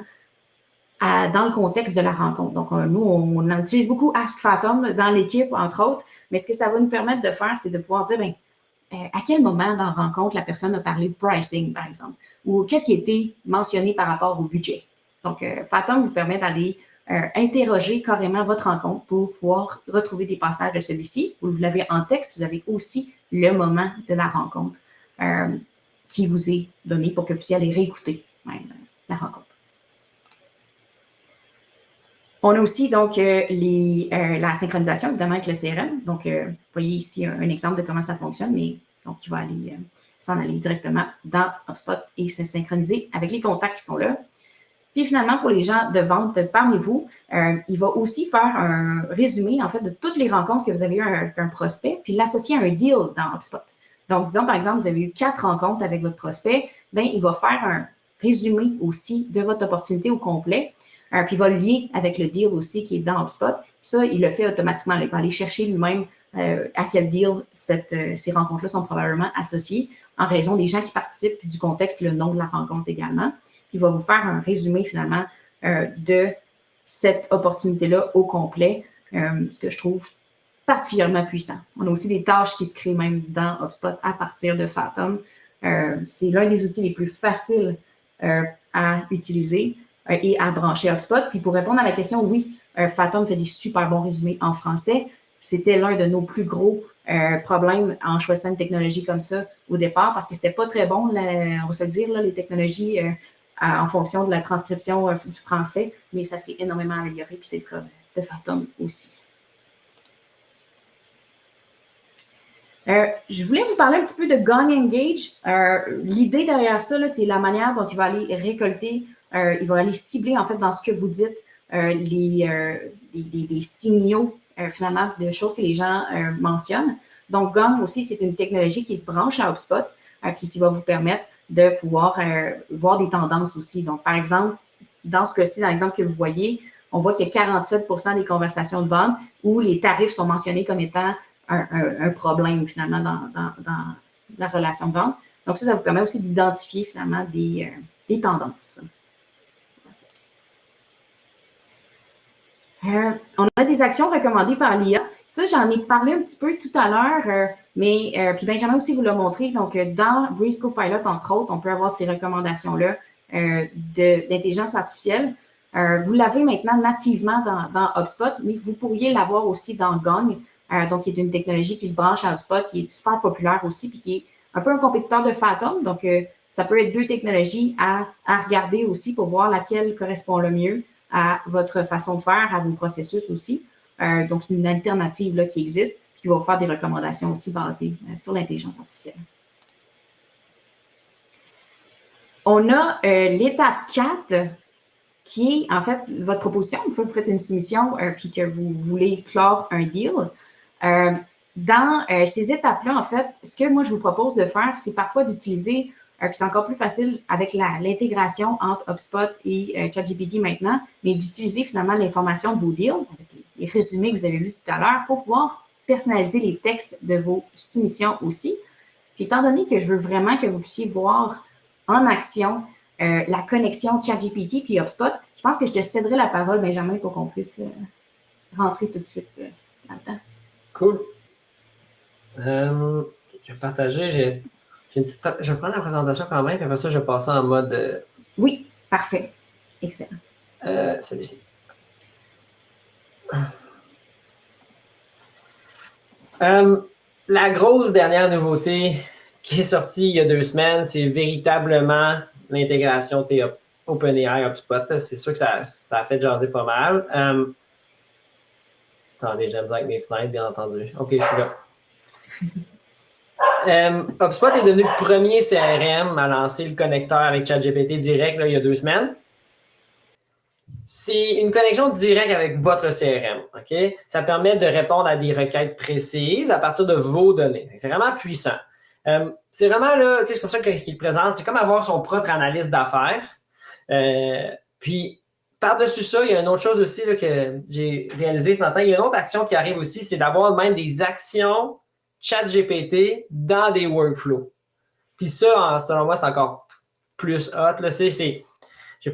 dans le contexte de la rencontre. Donc, nous, on utilise beaucoup Ask Fathom dans l'équipe, entre autres, mais ce que ça va nous permettre de faire, c'est de pouvoir dire, à quel moment dans la rencontre la personne a parlé de pricing, par exemple, ou qu'est-ce qui a été mentionné par rapport au budget. Donc, Fathom vous permet d'aller interroger carrément votre rencontre pour pouvoir retrouver des passages de celui-ci. Vous l'avez en texte, vous avez aussi le moment de la rencontre qui vous est donné pour que vous puissiez aller réécouter même la rencontre. On a aussi donc la synchronisation, évidemment, avec le CRM. Donc, vous voyez ici un exemple de comment ça fonctionne, mais donc, il va aller s'en aller directement dans HubSpot et se synchroniser avec les contacts qui sont là. Puis finalement, pour les gens de vente parmi vous, il va aussi faire un résumé, en fait, de toutes les rencontres que vous avez eues avec un prospect, puis l'associer à un deal dans HubSpot. Donc, disons, par exemple, vous avez eu 4 rencontres avec votre prospect, bien, il va faire un résumé aussi de votre opportunité au complet. Puis il va le lier avec le deal aussi qui est dans HubSpot. Puis ça, il le fait automatiquement. Il va aller chercher lui-même à quel deal ces rencontres-là sont probablement associées en raison des gens qui participent, puis du contexte, puis le nom de la rencontre également. Puis il va vous faire un résumé finalement de cette opportunité-là au complet, ce que je trouve particulièrement puissant. On a aussi des tâches qui se créent même dans HubSpot à partir de Fathom. C'est l'un des outils les plus faciles à utiliser et à brancher HubSpot. Puis pour répondre à la question, oui, Fathom fait des super bons résumés en français. C'était l'un de nos plus gros problèmes en choisissant une technologie comme ça au départ parce que c'était pas très bon, on va se le dire, là, les technologies en fonction de la transcription du français, mais ça s'est énormément amélioré, puis c'est le cas de Fathom aussi. Je voulais vous parler un petit peu de Gong Engage. L'idée derrière ça, c'est la manière dont il va aller récolter, il va aller cibler en fait dans ce que vous dites des signaux finalement de choses que les gens mentionnent. Donc Gong aussi, c'est une technologie qui se branche à HubSpot puis qui va vous permettre de pouvoir voir des tendances aussi. Donc par exemple, dans ce cas-ci, dans l'exemple que vous voyez, on voit qu'il y a 47% des conversations de vente où les tarifs sont mentionnés comme étant un problème finalement dans la relation de vente. Donc ça vous permet aussi d'identifier finalement des tendances. On a des actions recommandées par l'IA. Ça, j'en ai parlé un petit peu tout à l'heure, mais puis Benjamin aussi vous l'a montré. Donc, dans Breeze Copilot, entre autres, on peut avoir ces recommandations-là d'intelligence artificielle. Vous l'avez maintenant nativement dans HubSpot, mais vous pourriez l'avoir aussi dans Gong, donc qui est une technologie qui se branche à HubSpot, qui est super populaire aussi, puis qui est un peu un compétiteur de Fathom. Donc, ça peut être deux technologies à regarder aussi pour voir laquelle correspond le mieux à votre façon de faire, à vos processus aussi. Donc, c'est une alternative là, qui existe, puis qui va vous faire des recommandations aussi basées sur l'intelligence artificielle. On a l'étape 4, qui est en fait votre proposition. Une fois que vous faites une soumission puis que vous voulez clore un deal, dans ces étapes-là, en fait, ce que moi je vous propose de faire, c'est parfois d'utiliser, puis c'est encore plus facile avec l'intégration entre HubSpot et ChatGPT maintenant, mais d'utiliser finalement l'information de vos deals, avec les résumés que vous avez vus tout à l'heure, pour pouvoir personnaliser les textes de vos soumissions aussi. Puis étant donné que je veux vraiment que vous puissiez voir en action la connexion ChatGPT puis HubSpot, je pense que je te céderai la parole, Benjamin, pour qu'on puisse rentrer tout de suite là-dedans. Cool. Je vais partager. Je vais prendre la présentation quand même, puis après ça, je vais passer en mode. Oui, parfait. Excellent. Celui-ci. La grosse dernière nouveauté qui est sortie il y a 2 semaines, c'est véritablement l'intégration OpenAI HubSpot. C'est sûr que ça a fait jaser pas mal. Attendez, j'ai besoin avec mes fenêtres, bien entendu. OK, je suis là. HubSpot est devenu le premier CRM à lancer le connecteur avec ChatGPT direct là, il y a 2 semaines. C'est une connexion directe avec votre CRM. OK? Ça permet de répondre à des requêtes précises à partir de vos données. C'est vraiment puissant. C'est vraiment là, c'est comme ça qu'il le présente. C'est comme avoir son propre analyse d'affaires. Puis, par-dessus ça, il y a une autre chose aussi là, que j'ai réalisé ce matin. Il y a une autre action qui arrive aussi, c'est d'avoir même des actions ChatGPT dans des workflows. Puis ça, selon moi, c'est encore plus hot. Là, je sais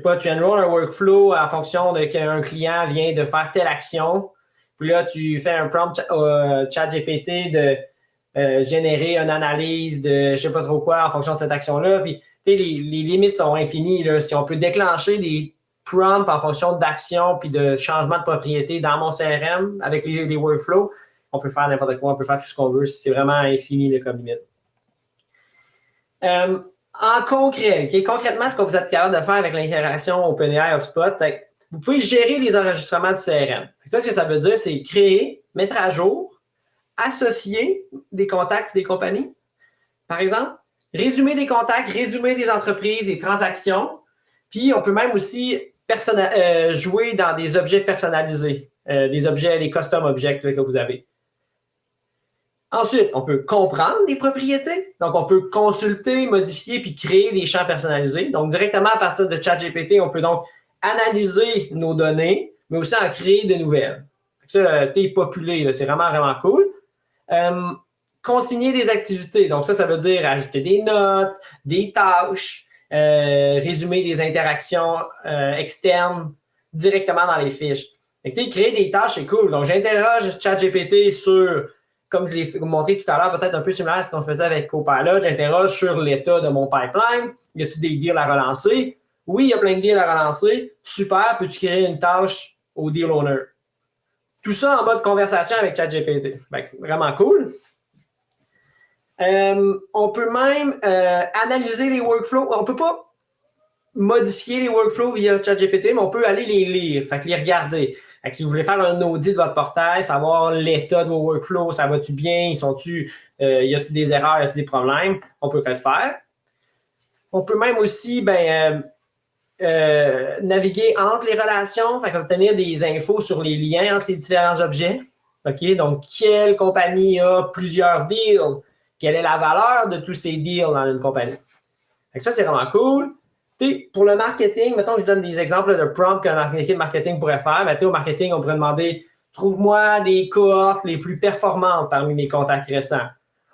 pas, tu enrolls un workflow en fonction de qu'un client vient de faire telle action. Puis là, tu fais un prompt ChatGPT de générer une analyse de je sais pas trop quoi en fonction de cette action-là. Puis, les limites sont infinies. Là. Si on peut déclencher des prompts en fonction d'actions puis de changement de propriété dans mon CRM avec les workflows, on peut faire n'importe quoi, on peut faire tout ce qu'on veut. C'est vraiment infini là, comme limite. En concret, concrètement, ce que vous êtes capable de faire avec l'intégration OpenAI HubSpot, vous pouvez gérer les enregistrements du CRM. Ça, ce que ça veut dire, c'est créer, mettre à jour, associer des contacts des compagnies, par exemple, résumer des contacts, résumer des entreprises, des transactions, puis on peut même aussi jouer dans des objets personnalisés, des custom objects là, que vous avez. Ensuite, on peut comprendre des propriétés. Donc, on peut consulter, modifier puis créer des champs personnalisés. Donc, directement à partir de ChatGPT, on peut donc analyser nos données, mais aussi en créer de nouvelles. Ça, t'es populé, là, c'est vraiment, vraiment cool. Consigner des activités. Donc, ça veut dire ajouter des notes, des tâches, résumer des interactions externes directement dans les fiches. Fait que, créer des tâches, c'est cool. Donc, j'interroge ChatGPT sur, comme je l'ai montré tout à l'heure, peut-être un peu similaire à ce qu'on faisait avec Copilot, j'interroge sur l'état de mon pipeline. Y a-t-il des deals à relancer? Oui, il y a plein de deals à relancer. Super, peux-tu créer une tâche au deal owner? Tout ça en mode conversation avec ChatGPT. Vraiment cool. On peut même analyser les workflows. On ne peut pas modifier les workflows via ChatGPT, mais on peut aller les lire, fait que les regarder. Fait que si vous voulez faire un audit de votre portail, savoir l'état de vos workflows, ça va-tu bien, y a-t-il des erreurs, y a-t-il des problèmes, on peut le faire. On peut même aussi naviguer entre les relations, fait obtenir des infos sur les liens entre les différents objets. OK? Donc, quelle compagnie a plusieurs deals? Quelle est la valeur de tous ces deals dans une compagnie? Fait que ça, c'est vraiment cool. Pour le marketing, mettons que je donne des exemples de prompts qu'un équipe marketing pourrait faire. Au marketing, on pourrait demander « Trouve-moi les cohortes les plus performantes parmi mes contacts récents. »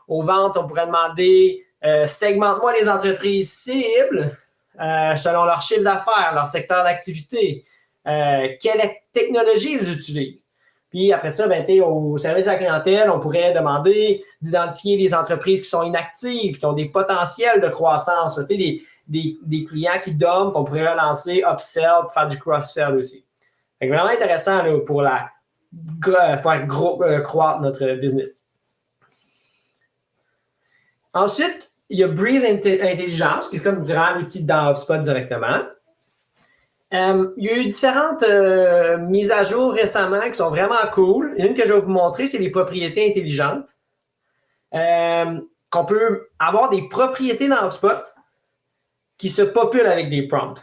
Aux ventes, on pourrait demander « Segmente-moi les entreprises cibles selon leur chiffre d'affaires, leur secteur d'activité. Quelle technologie ils utilisent. » Puis après ça, au service à la clientèle, on pourrait demander d'identifier des entreprises qui sont inactives, qui ont des potentiels de croissance. Des clients qui dorment, qu'on pourrait relancer, upsell, pour faire du cross-sell aussi. C'est vraiment intéressant là, pour faire croître notre business. Ensuite, il y a Breeze Intelligence, qui est comme durant l'outil dans HubSpot directement. Il y a eu différentes mises à jour récemment qui sont vraiment cool. Une que je vais vous montrer, c'est les propriétés intelligentes. Qu'on peut avoir des propriétés dans HubSpot qui se populent avec des prompts.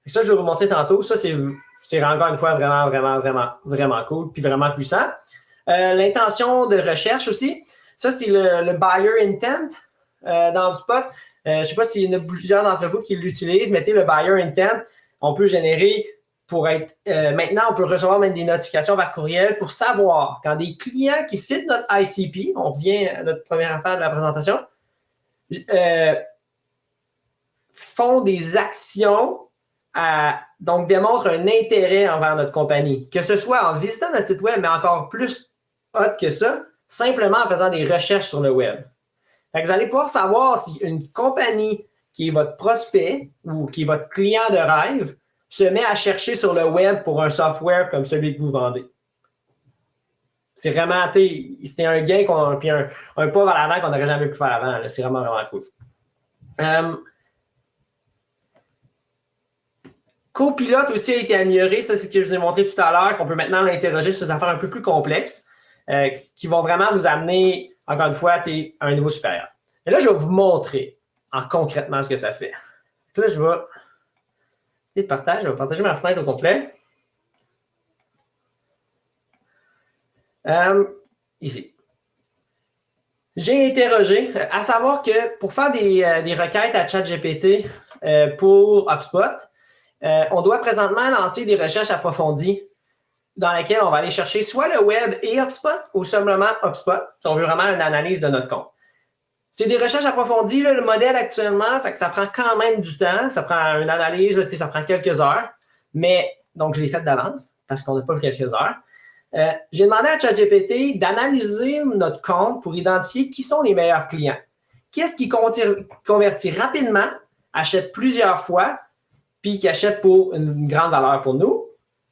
Et ça, je vais vous montrer tantôt. Ça, c'est encore une fois vraiment cool puis vraiment puissant. L'intention de recherche aussi. Ça, c'est le buyer intent dans HubSpot. Je ne sais pas s'il y en a plusieurs d'entre vous qui l'utilisent. Mettez le buyer intent. On peut générer maintenant, on peut recevoir même des notifications par courriel pour savoir quand des clients qui fit notre ICP, on revient à notre première affaire de la présentation, font des actions, donc démontrent un intérêt envers notre compagnie. Que ce soit en visitant notre site web, mais encore plus hot que ça, simplement en faisant des recherches sur le web. Fait que vous allez pouvoir savoir si une compagnie qui est votre prospect ou qui est votre client de rêve se met à chercher sur le web pour un software comme celui que vous vendez. C'est vraiment, c'était un gain puis un pas vers l'avant qu'on n'aurait jamais pu faire avant. Là. C'est vraiment cool. Copilot aussi a été amélioré. Ça, c'est ce que je vous ai montré tout à l'heure, qu'on peut maintenant l'interroger sur des affaires un peu plus complexes qui vont vraiment vous amener, encore une fois, à un niveau supérieur. Et là, je vais vous montrer concrètement ce que ça fait. Donc là, je vais partager ma fenêtre au complet. Ici. J'ai interrogé, à savoir que pour faire des requêtes à ChatGPT pour HubSpot, on doit présentement lancer des recherches approfondies dans lesquelles on va aller chercher soit le web et HubSpot ou simplement HubSpot, si on veut vraiment une analyse de notre compte. C'est des recherches approfondies, là, le modèle actuellement, fait que ça prend quand même du temps, ça prend une analyse, ça prend quelques heures, mais donc je l'ai fait d'avance parce qu'on n'a pas quelques heures. J'ai demandé à ChatGPT d'analyser notre compte pour identifier qui sont les meilleurs clients. Qu'est-ce qui convertit rapidement, achète plusieurs fois, puis qui achète pour une grande valeur pour nous.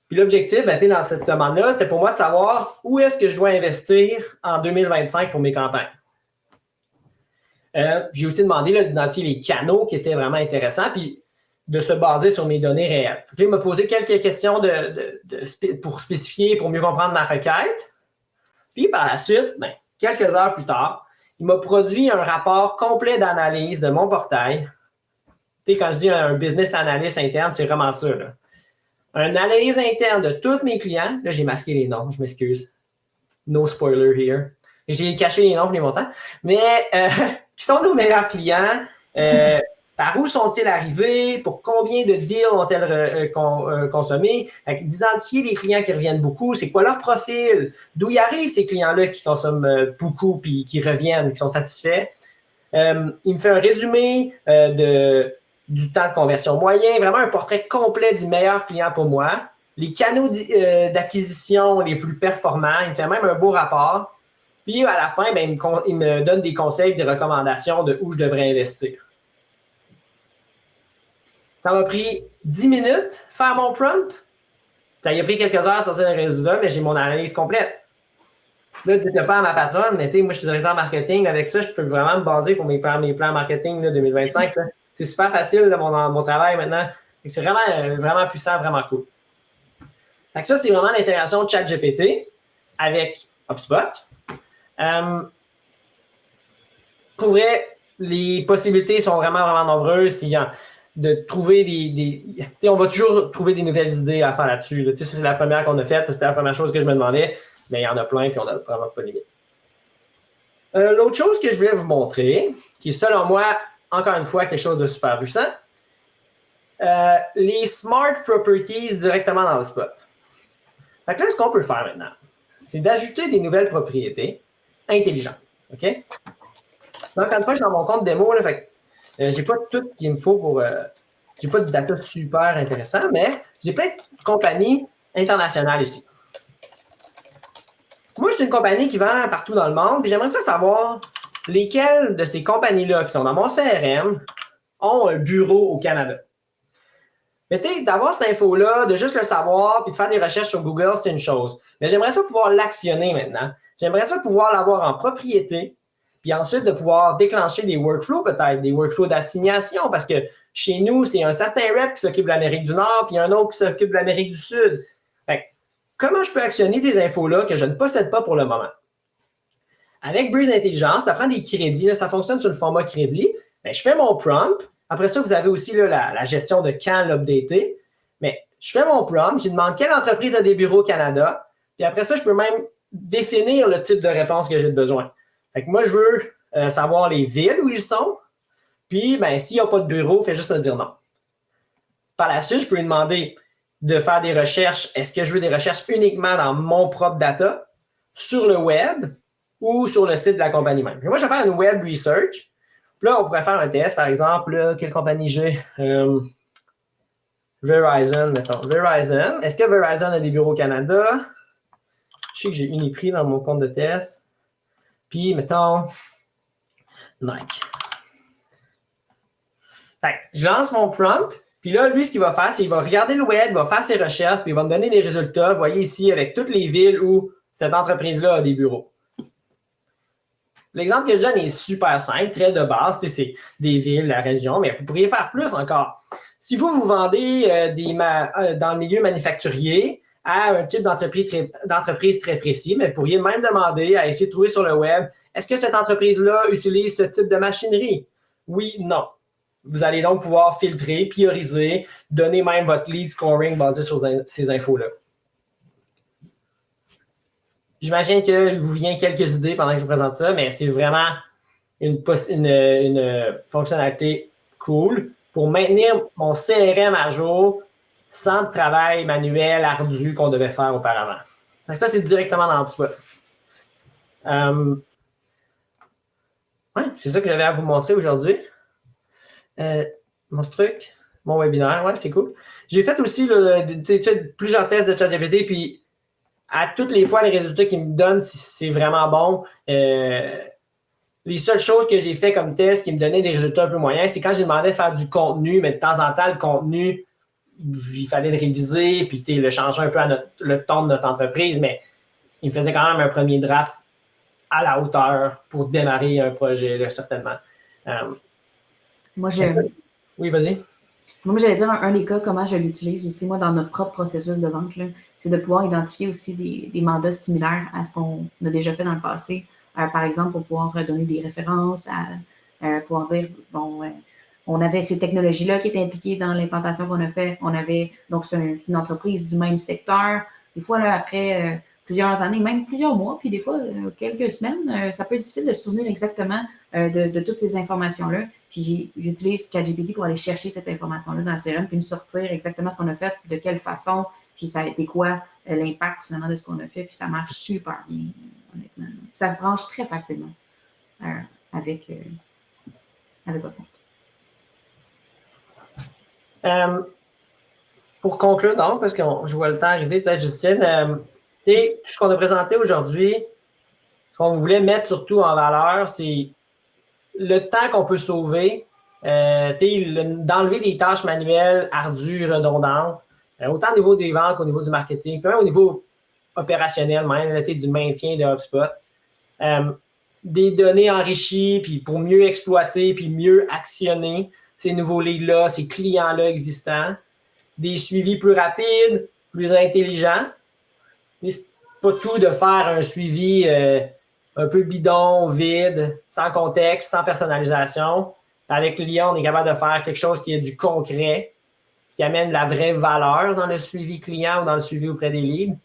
Puis l'objectif, dans cette demande-là, c'était pour moi de savoir où est-ce que je dois investir en 2025 pour mes campagnes. J'ai aussi demandé d'identifier les canaux qui étaient vraiment intéressants, puis de se baser sur mes données réelles. Là, il m'a posé quelques questions pour spécifier, pour mieux comprendre ma requête. Puis par la suite, quelques heures plus tard, il m'a produit un rapport complet d'analyse de mon portail. Quand je dis un business analyst interne, c'est vraiment ça. Là. Une analyse interne de tous mes clients. Là, j'ai masqué les noms, je m'excuse. No spoiler here. J'ai caché les noms pour les montants. Mais qui sont nos meilleurs clients? Par où sont-ils arrivés? Pour combien de deals ont-ils consommé? D'identifier les clients qui reviennent beaucoup. C'est quoi leur profil? D'où y arrivent ces clients-là qui consomment beaucoup puis qui reviennent, qui sont satisfaits? Il me fait un résumé du temps de conversion moyen, vraiment un portrait complet du meilleur client pour moi. les canaux d'acquisition les plus performants. Il me fait même un beau rapport. Puis à la fin, ben, il me donne des conseils, des recommandations de où je devrais investir. Ça m'a pris 10 minutes faire mon prompt. Ça a pris quelques heures à sortir le résultat, mais j'ai mon analyse complète. Là, dites-le pas à ma patronne, mais moi, je suis directeur marketing. Avec ça, je peux vraiment me baser pour mes plans marketing là, 2025. Là. C'est super facile, là, mon travail maintenant. C'est vraiment, vraiment puissant, vraiment cool. Fait que ça, c'est vraiment l'intégration de ChatGPT avec HubSpot. Pour vrai, les possibilités sont vraiment, vraiment nombreuses. De trouver on va toujours trouver des nouvelles idées à faire là-dessus. Là. C'est la première qu'on a faite, parce que c'était la première chose que je me demandais, mais il y en a plein, puis on n'a vraiment pas de limite. L'autre chose que je voulais vous montrer, qui est selon moi, encore une fois, quelque chose de super puissant, les Smart Properties directement dans HubSpot. Fait que là, ce qu'on peut faire maintenant, c'est d'ajouter des nouvelles propriétés intelligentes. OK? Donc, encore une fois, je suis dans mon compte démo, là, fait que j'ai pas tout ce qu'il me faut pour... j'ai pas de data super intéressant, mais j'ai plein de compagnies internationales ici. Moi, je suis une compagnie qui vend partout dans le monde, puis j'aimerais savoir lesquelles de ces compagnies-là qui sont dans mon CRM ont un bureau au Canada. Mais tu sais, d'avoir cette info-là, de juste le savoir, puis de faire des recherches sur Google, c'est une chose. Mais j'aimerais ça pouvoir l'actionner maintenant. J'aimerais ça pouvoir l'avoir en propriété, puis ensuite de pouvoir déclencher des workflows peut-être, des workflows d'assignation, parce que chez nous, c'est un certain rep qui s'occupe de l'Amérique du Nord, puis un autre qui s'occupe de l'Amérique du Sud. Fait que, comment je peux actionner des infos-là que je ne possède pas pour le moment? Avec Breeze Intelligence, ça prend des crédits, là, ça fonctionne sur le format crédit. Bien, je fais mon prompt. Après ça, vous avez aussi là, la gestion de quand l'updater. Mais je fais mon prompt, je demande quelle entreprise a des bureaux au Canada. Puis après ça, je peux même définir le type de réponse que j'ai besoin. Fait que moi, je veux savoir les villes où ils sont. Puis, ben, s'il n'y a pas de bureau, fais juste me dire non. Par la suite, je peux lui demander de faire des recherches. Est-ce que je veux des recherches uniquement dans mon propre data, sur le web ou sur le site de la compagnie même? Puis moi, je vais faire une web research. Puis là, on pourrait faire un test, par exemple, là, quelle compagnie j'ai? Verizon, mettons. Verizon. Est-ce que Verizon a des bureaux au Canada? Je sais que j'ai Uniprix dans mon compte de test. Puis, mettons, Nike. Fait que je lance mon prompt. Puis là, lui, ce qu'il va faire, c'est qu'il va regarder le web, il va faire ses recherches, puis il va me donner des résultats. Vous voyez ici, avec toutes les villes où cette entreprise-là a des bureaux. L'exemple que je donne est super simple, très de base. C'est des villes, la région, mais vous pourriez faire plus encore. Si vous vendez dans le milieu manufacturier à un type d'entreprise très précis, mais vous pourriez même demander à essayer de trouver sur le web, est-ce que cette entreprise-là utilise ce type de machinerie? Oui, non. Vous allez donc pouvoir filtrer, prioriser, donner même votre lead scoring basé sur ces infos-là. J'imagine que vous vient quelques idées pendant que je vous présente ça, mais c'est vraiment une fonctionnalité cool pour maintenir mon CRM à jour sans le travail manuel ardu qu'on devait faire auparavant. Donc ça, c'est directement dans HubSpot. Ouais, c'est ça que j'avais à vous montrer aujourd'hui. Mon webinaire, ouais, c'est cool. J'ai fait aussi plusieurs tests de ChatGPT, puis à toutes les fois, les résultats qu'ils me donnent, si c'est vraiment bon. Les seules choses que j'ai fait comme test qui me donnaient des résultats un peu moyens, c'est quand j'ai demandé de faire du contenu, mais de temps en temps, le contenu, il fallait le réviser, puis le changer un peu à le ton de notre entreprise, mais il me faisait quand même un premier draft à la hauteur pour démarrer un projet, là, certainement. Oui, vas-y. Moi, j'allais dire un des cas, comment je l'utilise aussi, moi, dans notre propre processus de vente, c'est de pouvoir identifier aussi des mandats similaires à ce qu'on a déjà fait dans le passé. Par exemple, pour pouvoir donner des références, pouvoir dire, bon, on avait ces technologies-là qui étaient impliquées dans l'implantation qu'on a fait. On avait, donc, c'est une entreprise du même secteur. Des fois, là, après plusieurs années, même plusieurs mois, puis des fois, quelques semaines, ça peut être difficile de se souvenir exactement de toutes ces informations-là. Puis j'utilise ChatGPT pour aller chercher cette information-là dans le CRM, puis me sortir exactement ce qu'on a fait, de quelle façon, puis ça a été quoi l'impact finalement de ce qu'on a fait, puis ça marche super bien, honnêtement. Puis ça se branche très facilement avec votre compte. pour conclure donc, parce que je vois le temps arriver, peut-être Justine, tout ce qu'on a présenté aujourd'hui, ce qu'on voulait mettre surtout en valeur, c'est le temps qu'on peut sauver, d'enlever des tâches manuelles ardues, redondantes, autant au niveau des ventes qu'au niveau du marketing, puis même au niveau opérationnel, même du maintien de HubSpot. Des données enrichies, puis pour mieux exploiter, puis mieux actionner ces nouveaux leads-là, ces clients-là existants. Des suivis plus rapides, plus intelligents. Mais c'est pas tout de faire un suivi un peu bidon, vide, sans contexte, sans personnalisation. Avec Lyon, on est capable de faire quelque chose qui est du concret, qui amène la vraie valeur dans le suivi client ou dans le suivi auprès des leads.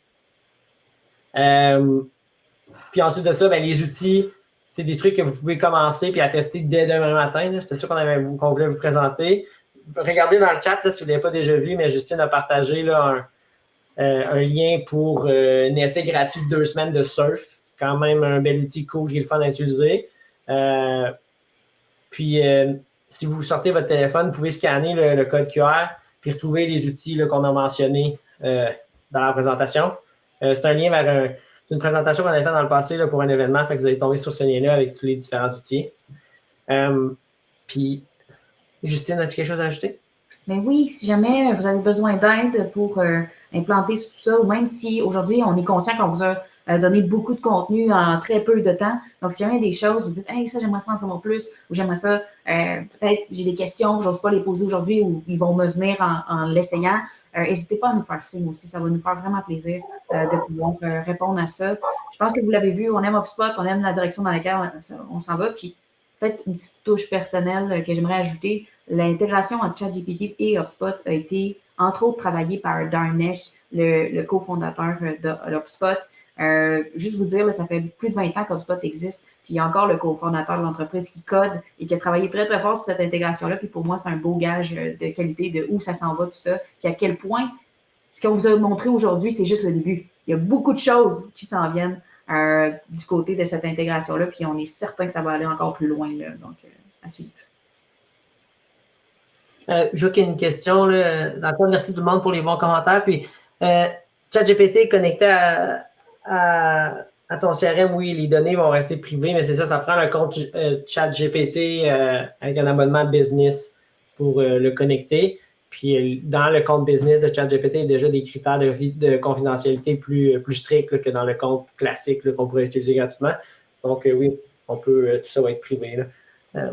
Puis ensuite de ça, les outils, c'est des trucs que vous pouvez commencer puis à tester dès demain matin. C'était ça qu'on voulait vous présenter. Regardez dans le chat là, si vous ne l'avez pas déjà vu, mais Justine a partagé là, un lien pour un essai gratuit de 2 semaines de surf. Quand même un bel outil cool qui est le fun à utiliser. Puis, si vous sortez votre téléphone, vous pouvez scanner le code QR puis retrouver les outils là, qu'on a mentionnés dans la présentation. C'est un lien vers une présentation qu'on avait faite dans le passé là, pour un événement. Fait que vous allez tomber sur ce lien-là avec tous les différents outils. Puis, Justine, as-tu quelque chose à ajouter? Mais oui, si jamais vous avez besoin d'aide pour implanter tout ça, ou même si aujourd'hui on est conscient qu'on vous a donné beaucoup de contenu en très peu de temps. Donc, s'il y a des choses, vous dites, hey, ça, j'aimerais ça en savoir plus, ou j'aimerais ça, peut-être j'ai des questions, je n'ose pas les poser aujourd'hui, ou ils vont me venir en l'essayant. N'hésitez pas à nous faire signe aussi, ça va nous faire vraiment plaisir de pouvoir répondre à ça. Je pense que vous l'avez vu, on aime HubSpot, on aime la direction dans laquelle on s'en va, puis peut-être une petite touche personnelle que j'aimerais ajouter. L'intégration entre ChatGPT et HubSpot a été, entre autres, travaillée par Dharnesh, le cofondateur de HubSpot. Juste vous dire, là, ça fait plus de 20 ans qu'HubSpot existe. Puis il y a encore le cofondateur de l'entreprise qui code et qui a travaillé très, très fort sur cette intégration-là. Puis pour moi, c'est un beau gage de qualité, de où ça s'en va, tout ça. Puis à quel point, ce qu'on vous a montré aujourd'hui, c'est juste le début. Il y a beaucoup de choses qui s'en viennent du côté de cette intégration-là. Puis on est certain que ça va aller encore plus loin. Là, donc, à suivre. Je vois qu'il y a une question. D'accord, merci tout le monde pour les bons commentaires. Puis, ChatGPT connecté à ton CRM, oui, les données vont rester privées, mais c'est ça prend un compte ChatGPT avec un abonnement business pour le connecter. Puis, dans le compte business de ChatGPT, il y a déjà des critères de confidentialité plus stricts là, que dans le compte classique là, qu'on pourrait utiliser gratuitement. Donc, oui, tout ça va être privé. Là.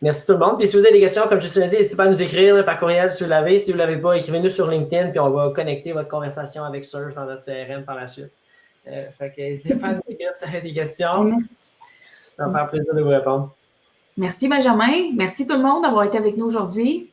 Merci tout le monde. Puis si vous avez des questions, comme je te l'ai dit, n'hésitez pas à nous écrire là, par courriel si vous l'avez. Si vous ne l'avez pas, écrivez-nous sur LinkedIn, puis on va connecter votre conversation avec Surf dans notre CRM par la suite. Fait que n'hésitez pas à nous écrire si vous avez des questions. Merci. Ça va me faire plaisir de vous répondre. Merci Benjamin. Merci tout le monde d'avoir été avec nous aujourd'hui.